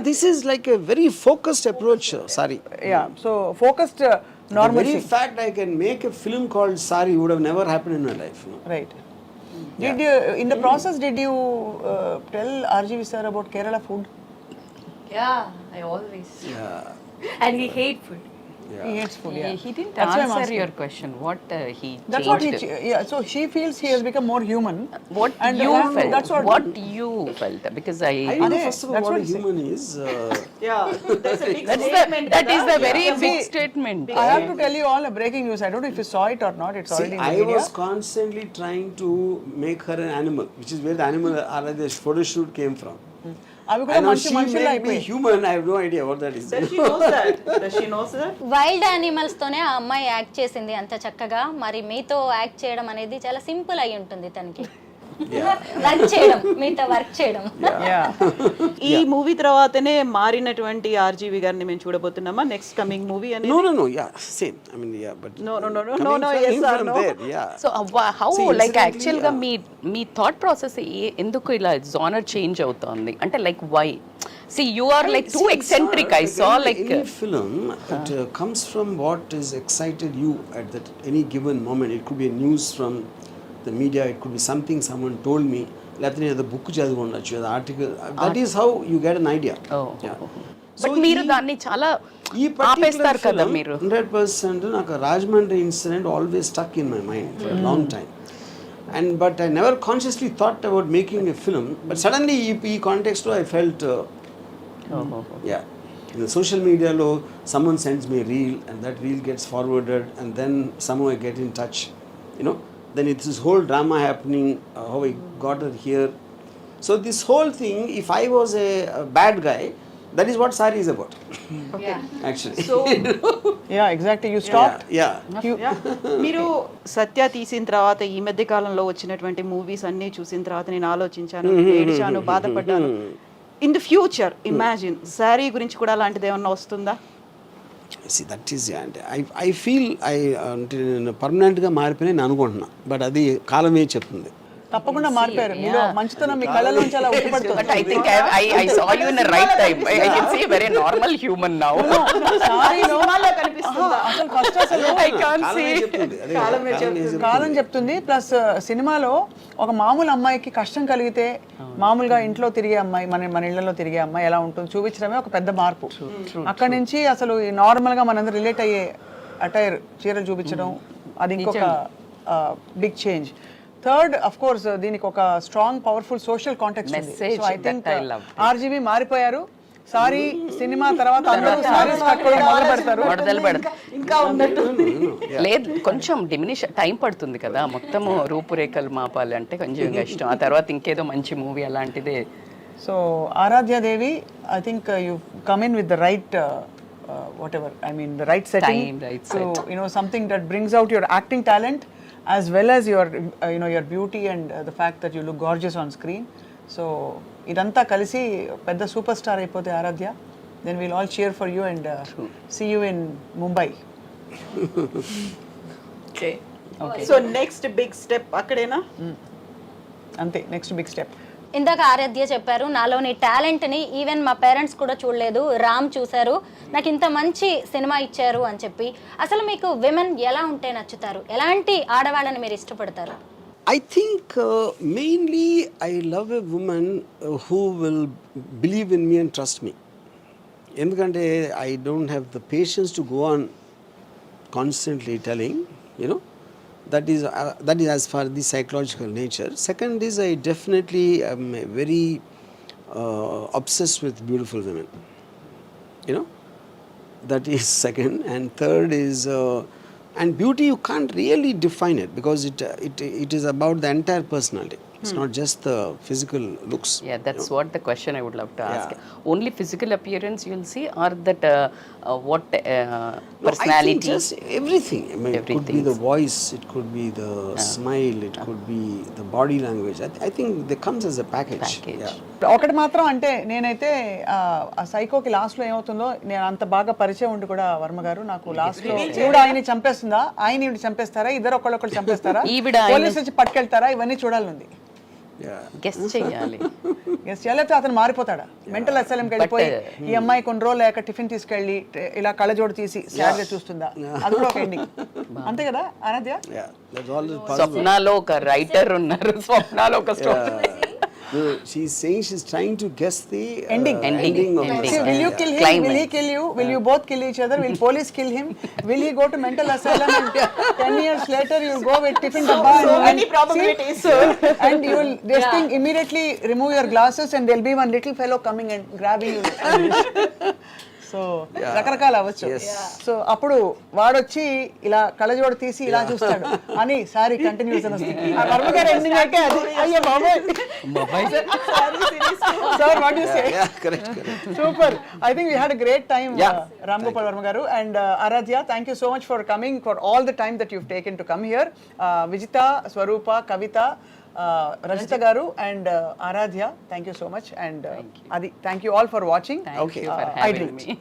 F: This is like a very focused approach. Sari.
B: Yeah, so focused
F: The very
B: normalcy.
F: fact I can make a film called Sari would have never happened in my life. No?
B: Right. Did you, in the process, did you tell RGV sir about Kerala food?
E: Yeah, I always.
F: Yeah.
E: And we hate food.
B: He hates food, yeah.
H: He didn't
B: That's why I'm
H: answer
B: asking.
H: your question. What he
B: That's what
H: changed.
B: yeah, so she feels he has become more human.
H: What
B: And
H: you felt.
B: that's what
H: you felt. Because
F: I don't know
B: Ade,
F: first of all
B: that's
F: what
B: what
F: a
B: he's
F: human is.
A: Yeah, that's a big
H: that
A: statement.
H: is the very
B: Yeah.
H: big
B: See,
H: statement.
B: I have to tell you all a breaking news. I don't know if you saw it or not. It's
F: See,
B: already in the
F: I
B: media.
F: was constantly trying to make her an animal, which is where the animal Aaradhya photo shoot came from.
B: అవి కూడా
F: And now
B: మంచి
F: she
B: మనుషులు
F: made me
B: అయిపోయి
F: human. I have no idea what that is.
A: Does she knows that? Does she knows that?
C: Wild animals తోనే ఆ అమ్మాయి act చేసింది అంత చక్కగా. మరి మీతో యాక్ట్ చేయడం అనేది చాలా సింపుల్ అయి ఉంటుంది తనకి. వర్క్ చేయడం, మీతో వర్క్ చేయడం.
A: ఈ మూవీ తర్వాతనే మారినటువంటి ఆర్జీవి గారిని మేము చూడబోతున్నామా నెక్స్ట్ కమింగ్ మూవీ అని?
F: No. Yeah, same. I mean, yeah, but
A: No,
F: coming
A: yes or
F: from
A: no?
F: there, yeah.
H: So how
F: See,
H: like
F: incidentally,
H: actual గా మీ థాట్ ప్రాసెస్ ఎందుకు ఇలా జానర్ చేంజ్ అవుతోంది అంటే like why see you are like too eccentric. I saw like
F: any film it comes from what is excited you at that any given moment. It could be a news from the media, it could be something someone told me, లేకపోతే ఏదో book చదివి ఉండొచ్చు, ఏదో article. That is how you get an idea.
H: But మీరు దాన్ని చాలా
F: ఈ
H: ఆపేస్తారు కదా మీరు.
F: 100% నాకు Rajahmundry incident always stuck in my mind for long time. But I never consciously thought about making a film. But suddenly, in context, I felt, yeah, in the social media, someone sends me a reel, and that reel gets forwarded, and then somehow I get in touch. You know, then it's this whole drama happening. How I got her here. So this whole thing, if I was a bad guy, That is what Sari is about. Actually.
A: So
B: Yeah, exactly. You stopped.
F: Yeah.
A: మీరు సత్య తీసిన తర్వాత ఈ మధ్య కాలంలో వచ్చినటువంటి movies అన్నీ చూసిన తర్వాత నేను ఆలోచించాను, ఏడిచాను, బాధపడ్డాను. In the future imagine sari గురించి కూడా అలాంటిది ఏమన్నా వస్తుందా?
F: See, that is, and I feel అంటే నేను పర్మనెంట్గా మారిపోయి నేను అనుకుంటున్నా, బట్ అది కాలమే చెప్తుంది.
B: తప్పకుండా మారిపోయారు. మీలో మంచితనం మీ కళ్ళలోంచి అలా ఉట్టిపడుతుంది.
H: But I think I saw you in the right time. I can see a very normal human now.
B: అసలు ఫస్ట్ అసలు
H: I can't see.
B: కాలం చెప్తుంది. ప్లస్ సినిమాలో ఒక మామూలు అమ్మాయికి కష్టం కలిగితే మామూలుగా ఇంట్లో తిరిగే అమ్మాయి, మన ఇళ్లలో తిరిగే అమ్మాయి ఎలా ఉంటుంది చూపించడమే ఒక పెద్ద మార్పు. అక్కడి నుంచి అసలు నార్మల్గా మనందరూ రిలేట్ అయ్యే అటైర్ చీరలు చూపించడం అది ఇంకొక big change. Third of course దీనికి ఒక స్ట్రాంగ్ పవర్ఫుల్ సోషల్ కాంటెక్స్ట్ ఉంది.
H: Message
B: so I think
H: that I loved.
B: RGV మారిపోయారు. సారీ సినిమా తర్వాత అందరూ సారీస్ కట్టుకోవడం మొదలు పెడతారు.
H: మొదలు పెడతారు.
A: ఇంకా ఉన్నట్టు
H: లేదు, కొంచెం డిమినిష్ టైం పడుతుంది కదా, మొత్తము రూపురేఖలు మాపాలి అంటే కొంచెం కష్టం. ఆ తర్వాత ఇంకేదో మంచి మూవీ అలాంటిదే.
B: So Aaradhya Devi, I think you come in with the right whatever, I mean the right setting,
H: Time, right
B: so
H: set.
B: you know, something that brings out your acting talent as well as your you know, your beauty and the fact that you look gorgeous on screen. So idantha kalisi pedda superstar ayipothe Aaradhya, then we'll all cheer for you and see you in Mumbai.
A: Okay. So next big step అక్కడేనా?
B: ante next big step.
C: ఇందాక ఆరాధ్య చెప్పారు, నాలోని టాలెంట్ని even మా parents కూడా చూడలేదు, రామ్ చూశారు, నాకు ఇంత మంచి సినిమా ఇచ్చారు అని చెప్పి. అసలు మీకు విమెన్ ఎలా ఉంటే నచ్చుతారు? ఎలాంటి ఆడవాళ్ళని మీరు ఇష్టపడతారు?
F: I think mainly I love a woman who will believe in me and trust me. ఎందుకంటే I don't have the patience to go on constantly telling, you know. That is as far the psychological nature. Second is I definitely am very obsessed with beautiful women, you know. That is second. And third is and beauty you can't really define it because it is about the entire personality. It's not just the physical looks.
H: Yeah, that's what the question I would love to ask. Only physical appearance you'll see, or that what personality?
F: I think just everything. I mean, it could be the voice, it could be the smile, it could be the body language. I think that comes as a package. Yeah.
B: ఒకటి మాత్రం అంటే నేనైతే ఆ సైకోకి last లో ఏమవుతుందో, నేను అంత బాగా పరిచయం ఉండి కూడా వర్మ గారు నాకు లాస్ట్ లో ఈవిడ ఆయన్ని చంపేస్తుందా, ఆయన ఈవిడ చంపేస్తారా, ఇద్దరు ఒకళ్ళొకళ్ళు చంపేస్తారా, పోలీసు వచ్చి పట్టుకెళ్తారా, ఇవన్నీ చూడాలనుంది.
H: గెస్ చేయాలి.
B: ఎస్, లేకపోతే అతను మారిపోతాడా, మెంటల్ అసైలంకి వెళ్ళిపోయి ఈ అమ్మాయి కొన్ని రోజులు లేక టిఫిన్ తీసుకెళ్ళి ఇలా కళ్ళజోడు తీసి శారీగా చూస్తుందా, అది కూడా ఒక ఎండింగ్. అంతే కదా ఆరాధ్య?
H: స్వప్నాలో ఒక రైటర్ ఉన్నారు, స్వప్నాలో ఒక story.
F: No, she's saying she's trying to guess the
B: ending.
F: Ending of the
B: See, will you kill him?
H: Climax.
B: Will he kill you? Will you both kill each other? Will police kill him? Will he go to mental asylum and 10 years later you'll go with tiffin dabba
A: So many probabilities.
B: and you will this thing immediately remove your glasses and there'll be one little fellow coming and grabbing you. So రకరకాలు అవ్వచ్చు. So అప్పుడు వాడొచ్చి ఇలా కళ్ళజోడు తీసి ఇలా చూస్తాడు అని సారీ కంటిన్యూస్ అని వస్తుంది. ఆ వర్మ గారి ఎండింగ్ అయితే అది అయ్యో బాబాయ్. Sir what you say?
F: correct.
B: Super. I think we had a great time, Ram Gopal Varma garu and Aaradhya. Thank you so much for coming, for all the time that you've taken to come here. Vijita, Swarupa, Kavita, Rajita garu and Aaradhya, thank you so much, and Adi, thank you all for watching.
H: Thank you for having me.